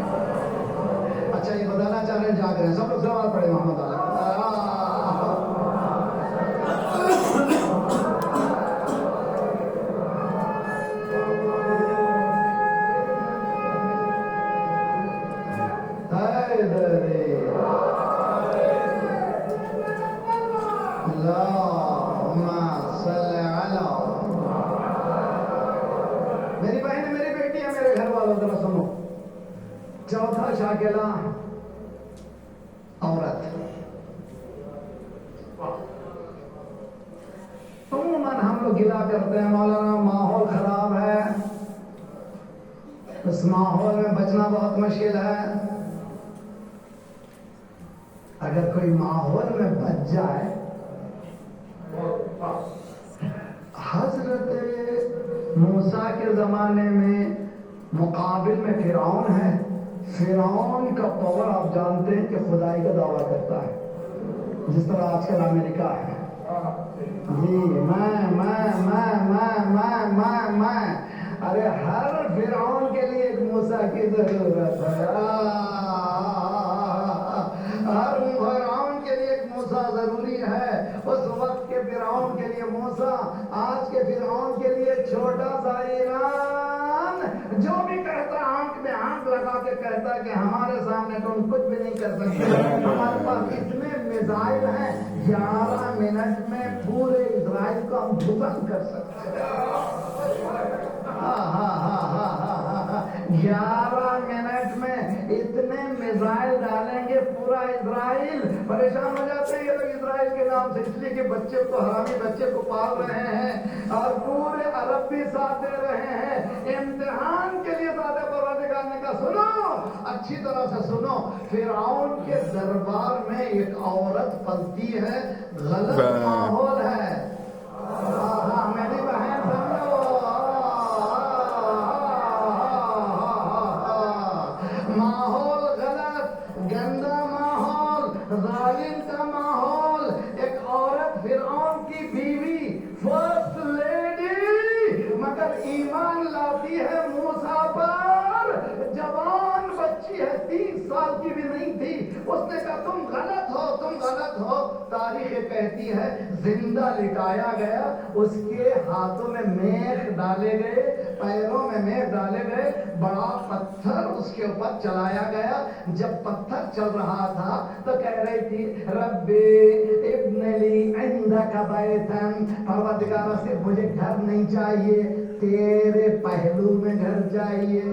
اچھا یہ بتانا چاہ رہے ہیں، جاگ رہے ہیں سب لوگ. سوال پڑے محمد علیہ. میری بہن میری بیٹی ہے، میرے گھر والوں ذرا سنو. چوتھا شاکلہ عورت. عموماً ہم لوگ گلا کرتے ہیں مولانا ماحول خراب ہے، اس ماحول میں بچنا بہت مشکل ہے. اگر کوئی ماحول میں بچ جائے، حضرت موسیٰ کے زمانے میں مقابل میں فرعون ہے. فرعون کا پاور آپ جانتے ہیں کہ خدائی کا دعویٰ کرتا ہے، جس طرح آج کل امریکہ ہے. جی میں ارے ہر فرعون کے لیے ایک موسیٰ کی ضرورت ہے. ہر فرعون کے لیے ایک موسیٰ ضروری ہے. اس وقت کے فرعون کے لیے موسیٰ، آج کے فرعون کے لیے چھوٹا سا ایران جو بھی کہتا آنکھ میں آنکھ لگا کے کہتا کہ ہمارے سامنے تم کچھ بھی نہیں کر سکتے. ہمارے پاس اتنے میزائل ہیں 11 منٹ میں پورے اسرائیل کو ہم دفن کر سکتے ہیں. 11 منٹ میں اتنے میزائل ڈالیں گے پورا اسرائیل. پریشان ہو جاتے ہیں یہ لوگ اسرائیل کے نام سے، اس لیے کہ بچے کو، حرامی بچے کو پال رہے ہیں اور پورے عرب بھی ساتھ دے رہے ہیں. امتحان کے لیے زیادہ پروردگار نے کہا سنو، اچھی طرح سے سنو. فرعون کے دربار میں ایک عورت پلتی ہے، غلط ماحول ہے. میری بہن سمجھو، ماحول غلط، گندا ماحول، ظالم کا ماحول. ایک عورت فرعون کی بیوی، فرسٹ لیڈی، مگر ایمان لاتی ہے موسیٰ پر. جوان بچی ہے، 30 سال کی بھی نہیں تھی. اس نے کہا تم غلط ہو، تم غلط ہو. تاریخ کہتی ہے زندہ لٹایا گیا، اس کے ہاتھوں میں میخ ڈالے گئے، پیروں میں میخ ڈالے گئے، بڑا پتھر اس کے اوپر چلایا گیا. جب پتھر چل رہا تھا تو کہہ رہی تھی ربی ابن لی عندک بیتن، پروردگار صرف مجھے گھر نہیں چاہیے، تیرے پہلو میں گھر چاہیے.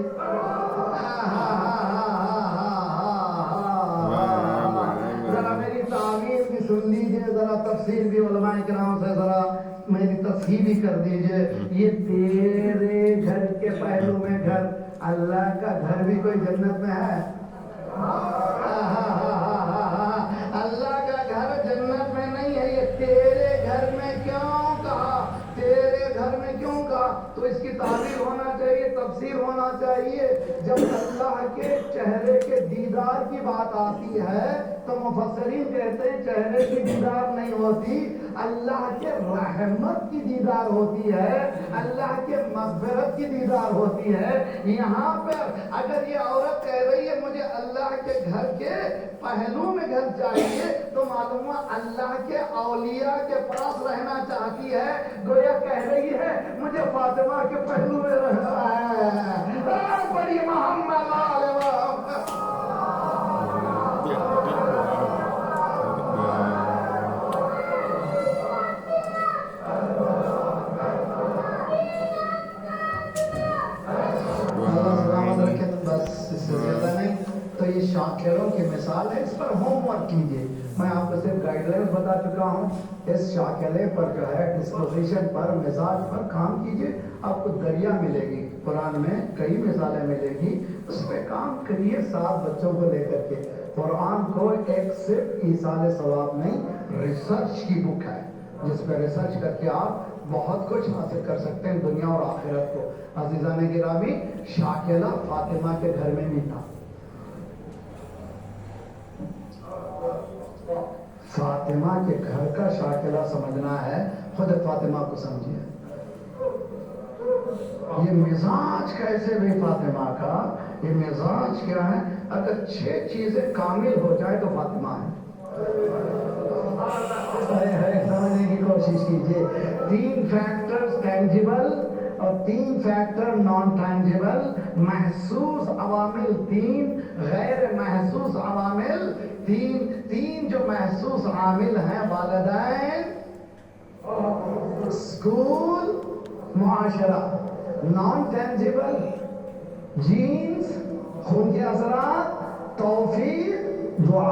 تصحیح بھی کر دیجئے. یہ تیرے گھر کے پہلو میں گھر، اللہ کا گھر بھی کوئی جنت میں ہے؟ اللہ کا گھر جنت میں نہیں ہے. یہ تیرے گھر میں کیوں کہا؟ تیرے گھر میں کیوں کہا؟ تو اس کی تعبیر ہونا چاہیے، تفسیر ہونا چاہیے. جب اللہ کے چہرے کے دیدار کی بات آتی ہے تو مفسرین کہتے ہیں چہرے کی دیدار نہیں ہوتی، اللہ کے رحمت کی دیدار ہوتی ہے، اللہ کے مغفرت کی دیدار ہوتی ہے. یہاں پر اگر یہ عورت کہہ رہی ہے مجھے اللہ کے گھر کے پہلو میں گھر چاہیے، تو معلوم ہوا اللہ کے اولیاء کے پاس رہنا چاہتی ہے. گویا کہہ رہی ہے مجھے فاطمہ کے پہلو میں رہنا ہے. بڑی محمد علیہ وسلم. تو یہ شاکروں کی مثال ہے. اس پر ہوم ورک کیجیے. میں آپ کو صرف گائیڈ لائن بتا چکا ہوں. اس شاکلے پر جو ہے ڈسپوزیشن پر، مزاج پر کام کیجیے. آپ کو دریا ملے گی، قرآن میں کئی مثالیں ملے گی، اس پہ کام کریے. 7 بچوں کو لے کر کے قرآن کو ایک صرف ایصال ثواب نہیں، ریسرچ کی بک ہے جس پہ ریسرچ کر کے آپ بہت کچھ حاصل کر سکتے ہیں دنیا اور آخرت کو. عزیزان گرامی، شاکلہ فاطمہ کے گھر میں نہیں تھا. فاطمہ کے گھر کا شاکلہ سمجھنا ہے، خود فاطمہ کو سمجھیے. یہ مزاج کیسے بھی فاطمہ کا، یہ مزاج کیا ہے؟ اگر 6 چیزیں کامل ہو جائے تو فاطمہ ہے. سمجھنے کی کوشش کیجیے. 3 فیکٹرز ٹینجیبل اور 3 فیکٹر نان ٹینجیبل. محسوس عوامل 3، غیر محسوس عوامل 3 جو محسوس عامل ہیں والدین، اسکول، معاشرہ. نان ٹینجیبل جینز، خون کے اثرات، توفیق، دعا.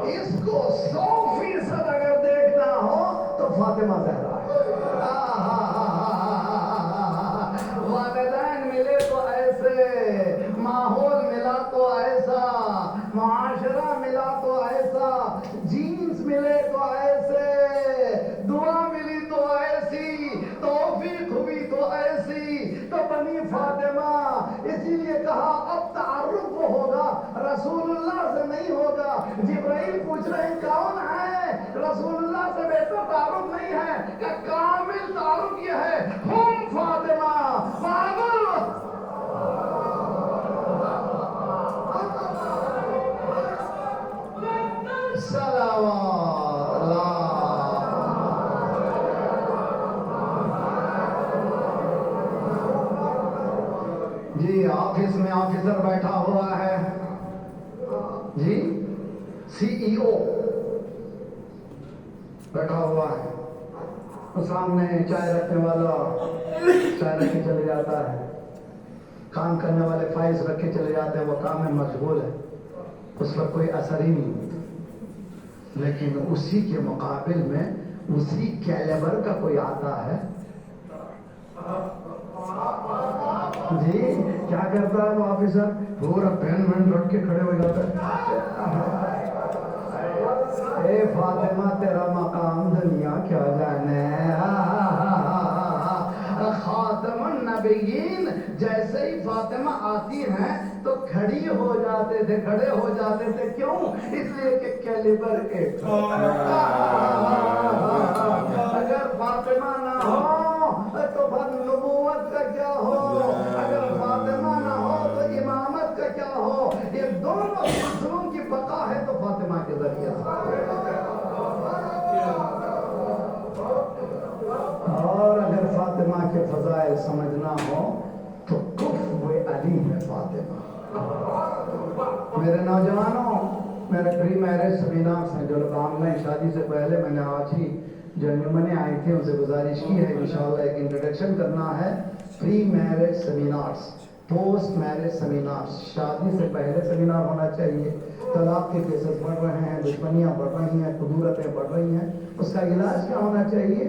اس کو 100% اگر دیکھنا ہو تو فاطمہ زہرا ہے. والدین ملے تو ایسے، ماحول ملا تو ایسا، معاشرہ ملا تو ایسا، جینس ملے تو ایسے، دعا ملی تو ایسی، توفیق ہوئی تو ایسی. تو بنی فاطمہ. اسی لیے کہا اب تعارف ہوگا، رسول اللہ سے نہیں ہوگا. جبرائیل پوچھ رہے ہیں کون ہے؟ رسول اللہ سے بہتر تعارف نہیں ہے. کہ کامل تعارف یہ ہے، ہم فاطمہ. جی آفس میں آفیسر بیٹھا ہوا ہے، جی سی ای او بیٹھا ہوا ہے. سامنے چائے رکھنے والا چائے رکھ کے چلے جاتا ہے، کام کرنے والے فائز رکھ کے چلے جاتے ہیں، وہ کام میں مشغول ہے، اس پر کوئی اثر ہی نہیں ہوتا. لیکن اسی کے مقابل میں اسی کیلیبر کا کوئی آتا ہے، جی کیا کرتا ہے وہ آفیسر؟ پورا پین وین رکھ کے کھڑے ہو جاتا ہے. اے فاطمہ تیرا مقام دنیا کیا جانے. خاتم النبیین جیسے ہی فاطمہ آتی ہیں تو کھڑی ہو جاتے تھے، کھڑے ہو جاتے تھے. کیوں؟ اس لیے کہ کیلیبر ایک. اگر فاطمہ نہ ہو تو پھر نبوت کا کیا ہو؟ اگر فاطمہ نہ ہو تو امامت کا کیا ہو؟ یہ دونوں سلسلوں کی بقا ہے تو فاطمہ کے ذریعے سے. اور اگر فاطمہ کے فضائل سمجھنا ہو تو کفو علی ہے فاطمہ. میرے نوجوانوں، میرے پری میرج سیمینارز ہیں جو لوگ آن لائن شادی سے پہلے، میں نے آج ہی جو نیومنے آئی تھی ان سے گزارش کی ہے انشاءاللہ ایک انٹروڈکشن کرنا ہے. Pre marriage seminars, post marriage seminars. شادی سے پہلے سیمینار ہونا چاہیے. طلاق کے کیسز بڑھ رہے ہیں، دشمنیاں بڑھ رہی ہیں، خدورتیں بڑھ رہی ہیں، اس کا علاج کیا ہونا چاہیے؟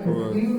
15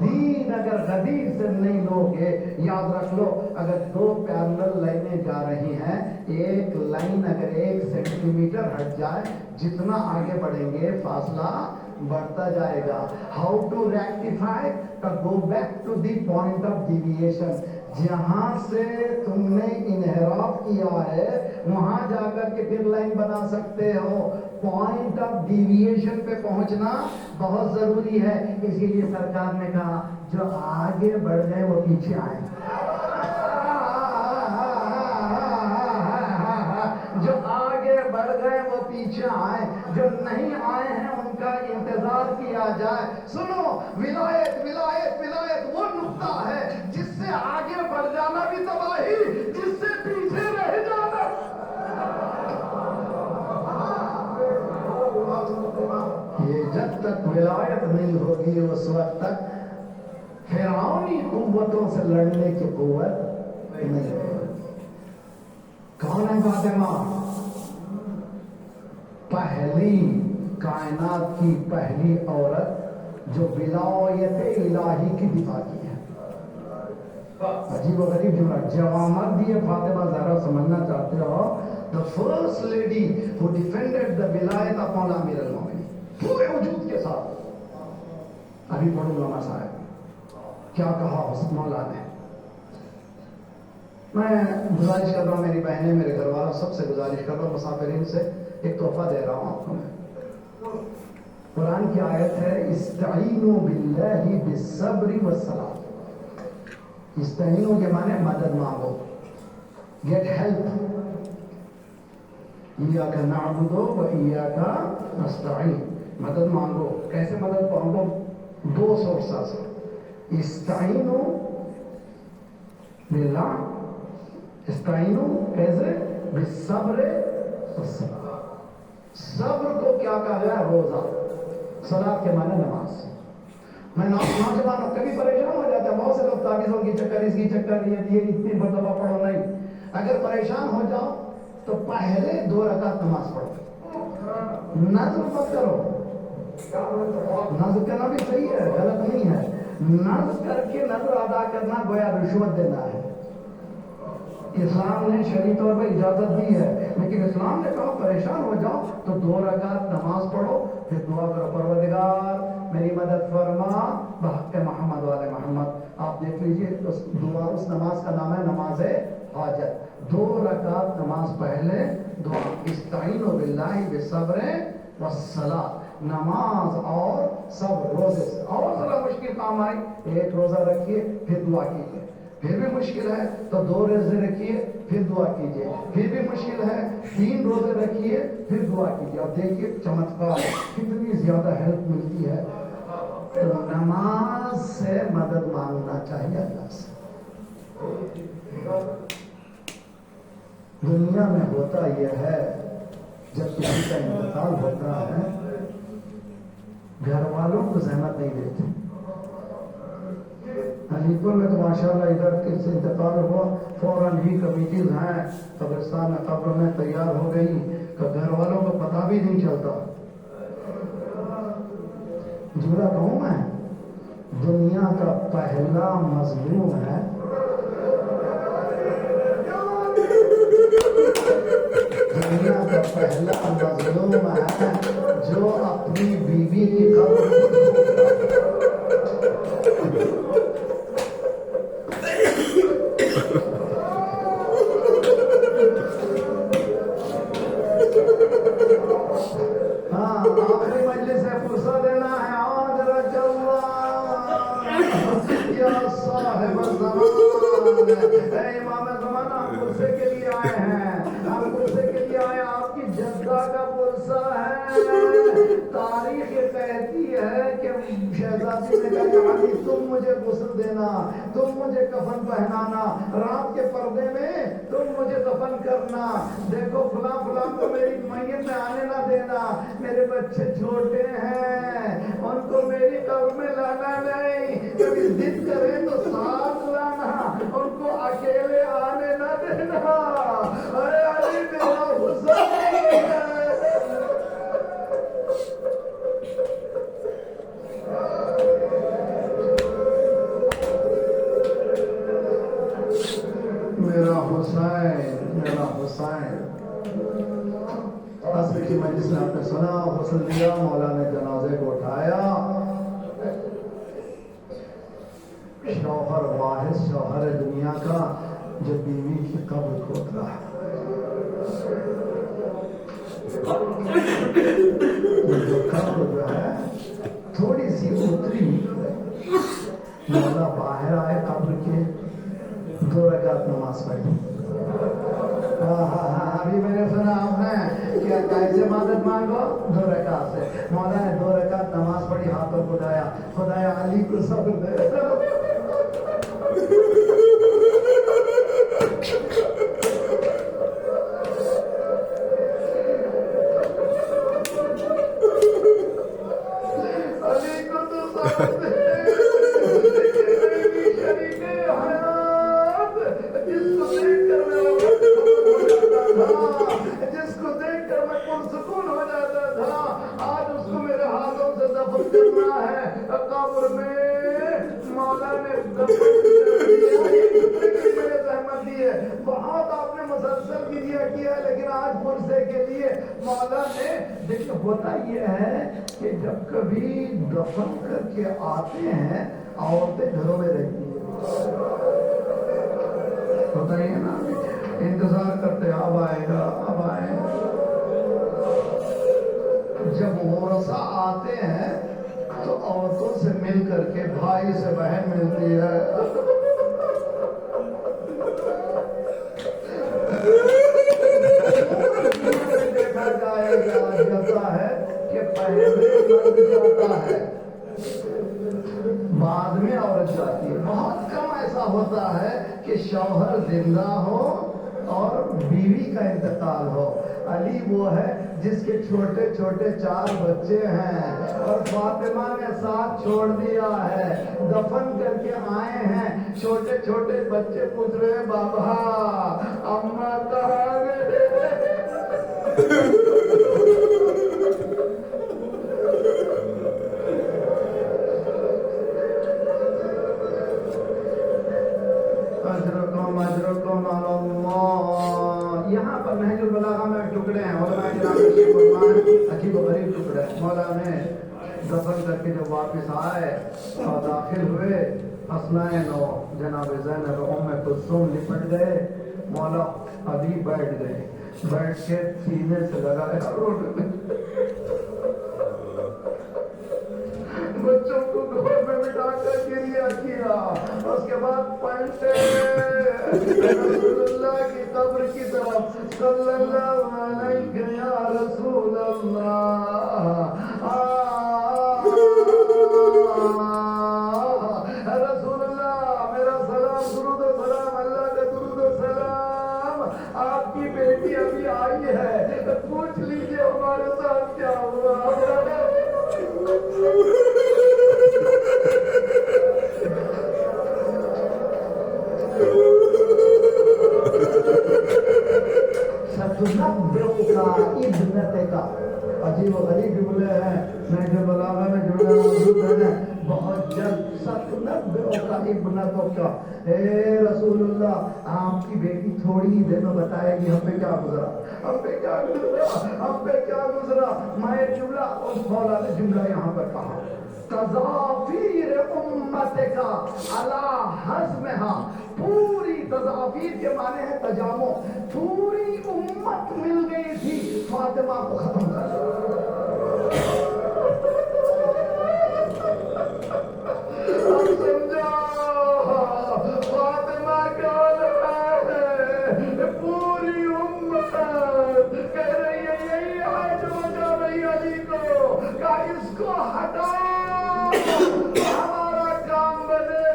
دین اگر غدیر سے نہیں لوگے، یاد رکھ لو اگر دو پیرلل لائنیں جا رہی ہیں، ایک لائن اگر 1 سینٹی میٹر ہٹ جائے، جتنا آگے بڑھیں گے فاصلہ بڑھتا جائے گا. How to rectify? Go back to the point of deviation. جہاں سے تم نے انحراف کیا ہے وہاں جا کر کے پھر لائن بنا سکتے ہو. پوائنٹ آف ڈیویشن پہ پہنچنا بہت ضروری ہے. اسی لیے سرکار نے کہا جو آگے بڑھ گئے وہ پیچھے آئے. جو آگے بڑھ گئے وہ پیچھے آئے، جو نہیں آئے ہیں ان کا انتظار کیا جائے. سنو، ولایت ولایت ولایت وہ نقطہ ہے جس سے آگے بڑھ جانا بھی تباہی، جس سے پیچھے رہ جانا. یہ جب تک ولایت نہیں ہوگی اس وقت تک فرعونی قوتوں سے لڑنے کی قوت نہیں ہوگی. کون ہے فاطمہ؟ پہلی کائنات کی پہلی عورت جو ولایت الہی کی دفاع کی ہے. عجیب و غریب جملہ. جوامت بھی ہے فاطمہ زہرا، سمجھنا چاہتے ہو؟ The first lady who defended the ولایت upon امیر المومنین پورے وجود کے ساتھ. ابھی پڑھوں گا مسائل کیا کہا حسن مولا نے. میں گزارش کر رہا ہوں میری بہنیں، میرے گھر والوں سب سے گزارش کر رہا ہوں، مسافرین سے ایک تحفہ دے رہا ہوں آپ کو. میں قرآن کی آیت ہے استعینوا باللہ بالصبر والصلاۃ. استعینوا کے معنی مدد مانگو، گیٹ ہیلپ. ایاک نعبد و ایاک نستعین، مدد مانگو. کیسے مدد مانگو؟ 2 سورسز سے. استعینوا باللہ، استعینوا کیسے؟ بالصبر والصلاۃ. صبر کو کیا کہا گیا؟ روزہ. صلاۃ کے معنی نماز. میں نوجوانوں کبھی پریشان ہو جاتا ہے، بہت سے لوگ تعویذوں کی چکر، اس کی چکر، یہ اتنی مرتبہ پڑھو. نہیں، اگر پریشان ہو جاؤ تو پہلے 2 رکعت نماز پڑھو. نظر مت کرو. نظر کرنا بھی صحیح ہے، غلط نہیں ہے. نظر کر کے نظر ادا کرنا گویا رشوت دینا ہے. اسلام نے شرعی طور پر اجازت دی ہے، لیکن اسلام نے کہا پریشان ہو جاؤ تو 2 رکعت نماز پڑھو، پھر دعا کرو پروردگار میری مدد فرما بحق محمد والے محمد. آپ دیکھ لیجئے اس دعا، اس نماز کا نام ہے نماز حاجت. 2 رکعت نماز پہلے دعا. استعینوا باللہ بالصبر والصلاۃ. نماز اور صبر، روزے سے. اور ذرا مشکل کام آئی، 1 روزہ رکھیے پھر دعا کیجیے. پھر بھی مشکل ہے تو 2 روزے رکھیے پھر دعا کیجیے. پھر بھی مشکل ہے 3 روزے رکھیے پھر دعا کیجیے. اب دیکھیے چمتکار کتنی زیادہ ہیلپ ملتی ہے. تو نماز سے مدد مانگنا چاہیے اللہ سے. دنیا میں ہوتا یہ ہے جب کسی کا انتقال ہوتا ہے گھر والوں کو زحمت نہیں دیتے. علی پور میں تو ماشاءاللہ ادھر کس انتقال ہوا فوراً ہی کمیٹیز ہیں قبرستان قبر میں تیار ہو گئی کہ گھر والوں کو پتہ بھی نہیں چلتا. جھولا کہوں میں، دنیا کا پہلا مظلوم ہے دنیا کا پہلا مظلوم ہے جو اپنی بیوی کی قبر آخری مجلس سے فرصت دینا ہے. آج رج اللہ یا صاحب الزمان. اے امام زمان، ہم غصے کے لیے آئے ہیں، ہم غصے کے لیے آئے. آپ کی جدہ کا پرسہ ہے. تاریخ یہ کہتی ہے کہ شہزادی نے کہا علی تم مجھے غسل دینا، تم مجھے کفن پہنانا، رات کے پردے میں تم مجھے دفن کرنا. دیکھو فلاں فلاں کو میری میت میں آنے نہ دینا، میرے بچے چھوٹے ہیں ان کو میری قبر میں لانا نہیں، کبھی ضد کریں تو ساتھ لانا، ان کو اکیلے آنے نہ دینا. اے علی میرا حسین ہے. سنا، غسل دیا، مولا نے جنازے کو اٹھایا. شوہر واحد شوہر دنیا کا جو بیوی کی قبر کھود رہا ہے. جو قبر جو ہے تھوڑی سی اتری، مولا باہر آئے قبر کے، 2 رکعت نماز پڑھی. ابھی میں نے سنا آپ نے کیا کیسے مدد مانگو؟ 2 رکعت سے. مولا نے 2 رکعت نماز پڑھی، ہاتھ پر خدایا خدایا علی کو صبر دے. علی کو تو صبر دے. جس کو دیکھ کر میں پرسکون ہو جاتا تھا، آج اس کو میرے ہاتھوں سے دفن کرنا ہے. قبر میں مولا نے زحمت دی ہے، بہت آپ نے مسلسل کیا ہے، لیکن آج پرسے کے لیے مولا نے. دیکھیے ہوتا یہ ہے کہ جب کبھی دفن کر کے آتے ہیں عورتیں گھروں میں رہتی ہیں، ہوتا ہی ہے نا، انتظار کرتے اب آئے گا اب آئے گا. جب ورثہ آتے ہیں تو عورتوں سے مل کر کے بھائی سے بہن ملتی ہے. دیکھا جائے گا جاتا ہے کہ پہلے مرد جاتا ہے، بعد میں عورت جاتی ہے. بہت کم ایسا ہوتا ہے کہ شوہر زندہ ہو اور بیوی کا انتقال ہو. علی وہ ہے جس کے چھوٹے چھوٹے 4 بچے ہیں اور فاطمہ نے ساتھ چھوڑ دیا ہے. دفن کر کے آئے ہیں، چھوٹے چھوٹے بچے پوچھ رہے ہیں بابا اماں کہاں گئے؟ یہاں پر نہج البلاغہ میں ٹکڑے ہیں، علماء کرام عجیب و غریب ٹکڑے. مولا نے دفن کر کے جب واپس آئے اور داخل ہوئے، حسنین و جناب زینب ام کلثوم لپٹ گئے. مولا علی بیٹھ گئے، بیٹھ کے سینے سے لگائے بچوں کو گھر میں بٹھا کر گریہ کیا. اس کے بعد پلٹے رسول اللہ کی قبر کی طرف، صلی اللہ علیہ یا رسول اللہ. رسول اللہ میرا سلام، درود و سلام، اللہ کا درود و سلام. آپ کی بیٹی ابھی آئی ہے، پوچھ لیجیے ہمارے ساتھ کیا ہوا. عجیب و غریب جملے ہیں، میں جو بلاغہ میں جملے موجود ہیں بہت جلد. ستنبئک ابنتک، اے رسول اللہ آپ کی بیٹی تھوڑی ہی دیر میں بتائے گی ہم پہ کیا گزرا، ہم پہ کیا گزرا، ہم پہ کیا گزرا. میں جملہ اس مولا نے جملہ یہاں پر کہا، تضافیر امتک علی حزمہا. پوری تضافیر کے معنی ہے تجامع، پوری امت مل گئی تھی فاطمہ کو ختم کر. اب سمجھا فاطمہ کا ہے، پوری امت کہہ رہی ہے یہی ہے جو بچا رہی علی کو، کہ اس کو ہٹا ہمارا کام بنے.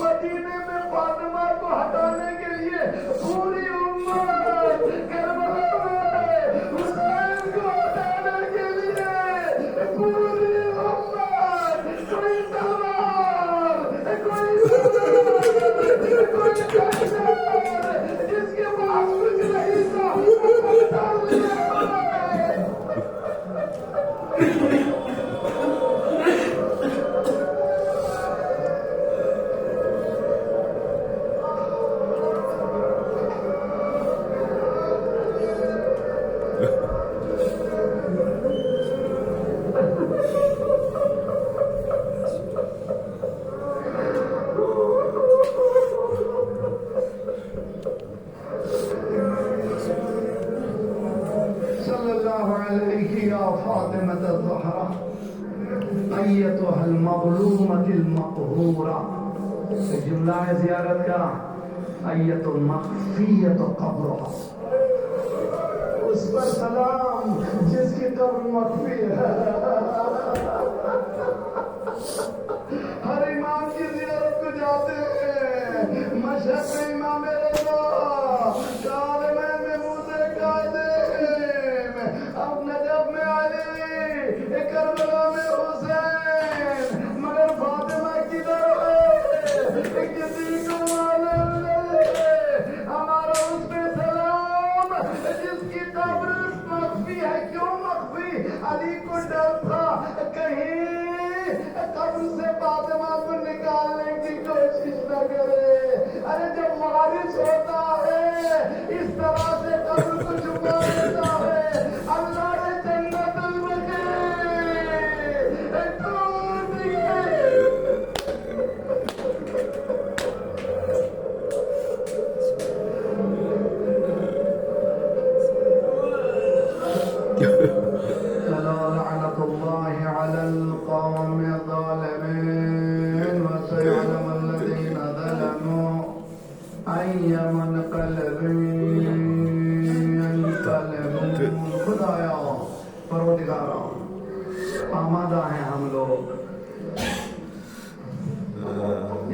مدینے میں فاطمہ کو ہٹانے کے لیے پوری امت، کربلا میں حسین کو ہٹانے کے لیے پوری امت. کوئی تلوار، کوئی کنجر، جس کے پاس کچھ نہیں تھا ڈال لیا. فاطمة الزهراء أيتها المظلومة المقهورة. جملہ ہے زیارت کا ایت المخفیت قبرها. اس پر سلام جس کی قبر مخفی ہے. ہر امام کی زیارت کو جاتے ہیں. مشہد میں امام رضا، کارمہ میں موسیٰ کاظم، اب نجف میں علی، کربلا میں حسین، مگر فاطمہ کدھر ہے؟ کسی کو معلوم نہیں. ہمارا اس پہ سلام جس کی قبر مخفی ہے. کیوں مخفی؟ علی کو ڈر تھا کہیں قبر سے فاطمہ کو نکالنے کی کوشش نہ کرے. ارے جب وارث ہوتا ہے اس طرح سے قبر کو چھپا دیتا ہے. اللہ نے جنت البقیع ٹوٹ گئی. لعنة الله على القوم الظالمين وسيعلم الذين ظلموا أي منقلب ينقلبون. خدایا پروردگارا آمادہ ہیں ہم لوگ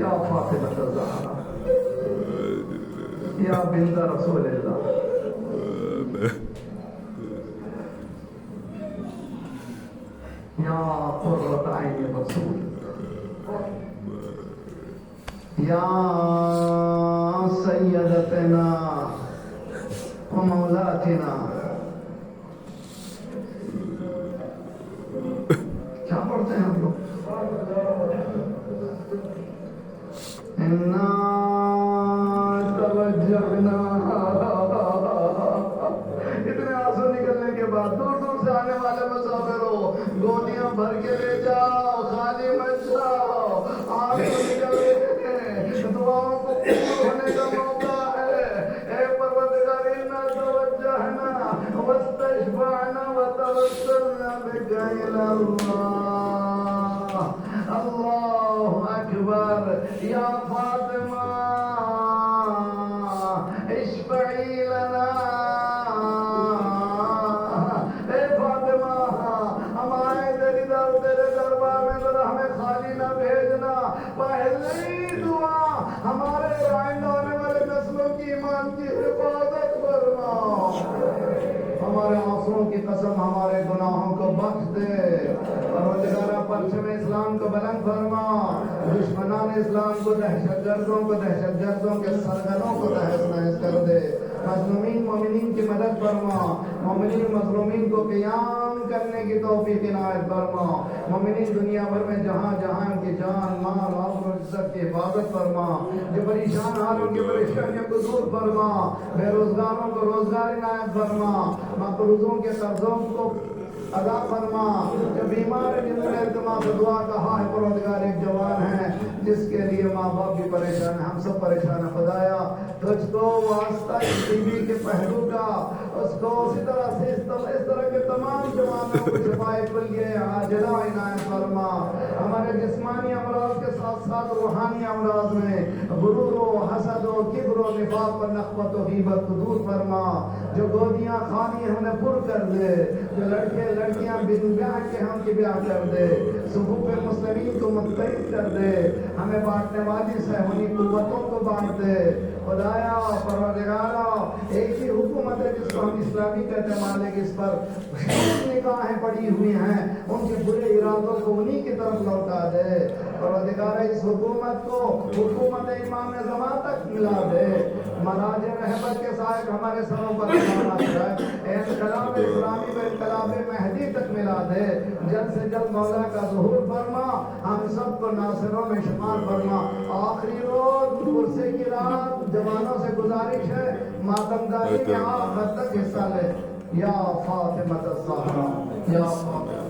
یا فاطمہ الزہرا یا بنت رسول اللہ یا قرۃ عین رسول یا سیدتنا و مولاتنا. کیا پڑھتے ہیں ہم لوگ؟ انا توجہنا. اتنے آنسو نکلنے کے بعد دور دور سے آنے والے مسافروں گودیاں بھر کے لے جاؤ، خالی مت جاؤ. آنسو نکل رہے ہیں، دعاؤں کو قبول ہونے کا موقع ہے. اے پروردگار انا توجہنا واستشفعنا وتوسلنا بک الی اللہ. اللہ اکبر. یا فاطمہ اشفعی لنا. اے فاطمہ ہم آئے تیرے دربار میں ذرا ہمیں خالی نہ بھیجنا. پہلی دعا ہمارے آئندہ آنے والے نسلوں کی ایمان کی حفاظت فرما. ہمارے آنسوؤں کی قسم ہمارے گناہوں کو بخش دے. پروردگارہ پرچم اسلام کو بلند فرما. دشمنان اسلام کو، دہشت گردوں کے سرگنوں کو تہس نہس کر دے. مظلومین مومنین کی مدد فرما. مومنین مظلومین کو قیام کرنے کی توفیق عنایت فرما. مومنین دنیا بھر میں جہاں جہاں ان کی جان مال اور عزت کی حفاظت فرما. جو پریشان حال ان کی پریشانیوں کو دور فرما. بے روزگاروں کو روزگار عنایت فرما. مقروضوں کے قرضوں کو ادا فرما. جو بیمار ہے جن نے التماس دعا کہا ہے پروردگار ایک جوان ہے جس کے لیے ماں باپ بھی پریشان ہیں، ہم سب پریشان ہیں. خدایا تجھ کو واسطہ اس ٹی وی کے پہلو کا، اس کو اسی طرح سے اس طرح کے تمام جوانوں کو شفائے کلیہ عاجلہ عنایت فرما. ہمارے جسمانی امراض کے ساتھ ساتھ روحانی امراض میں غرور و حسد و کبر و نفاق و نخوت و غیبت کو دور فرما. جو گودیاں خالی ہیں انہیں پر کر دے. جو لڑکیاں بن بیاہ کے ہم کی بیاہ کر دے. صفوف مسلمین کو متحد کر دے. ہمیں بانٹنے والی صہیونی قوتوں کو بانٹ دے. خدایا پروردگارا ایک ہی حکومت ہے جس کو ہم اسلامی کہتے ہیں، مالک اس پر نگاہیں پڑی ہوئی ہیں. ان کے برے ارادوں کو انہی کی طرف لوٹا دے. پروردگارا اس حکومت کو حکومت امام زمان تک ملا دے. مراج رحمت کے سائے ہمارے سروں پر انقلاب اسلامی و انقلاب مہدی تک ملا دے. جلد سے جلد مولا کا ظہور فرما. ہم سب کو ناصروں میں شمار فرما. آخری روز عرصے کی رات جوانوں سے گزارش ہے ماتمداری میں آخر تک حصہ لے. یا فاطمہ الزہرا یا فاطمہ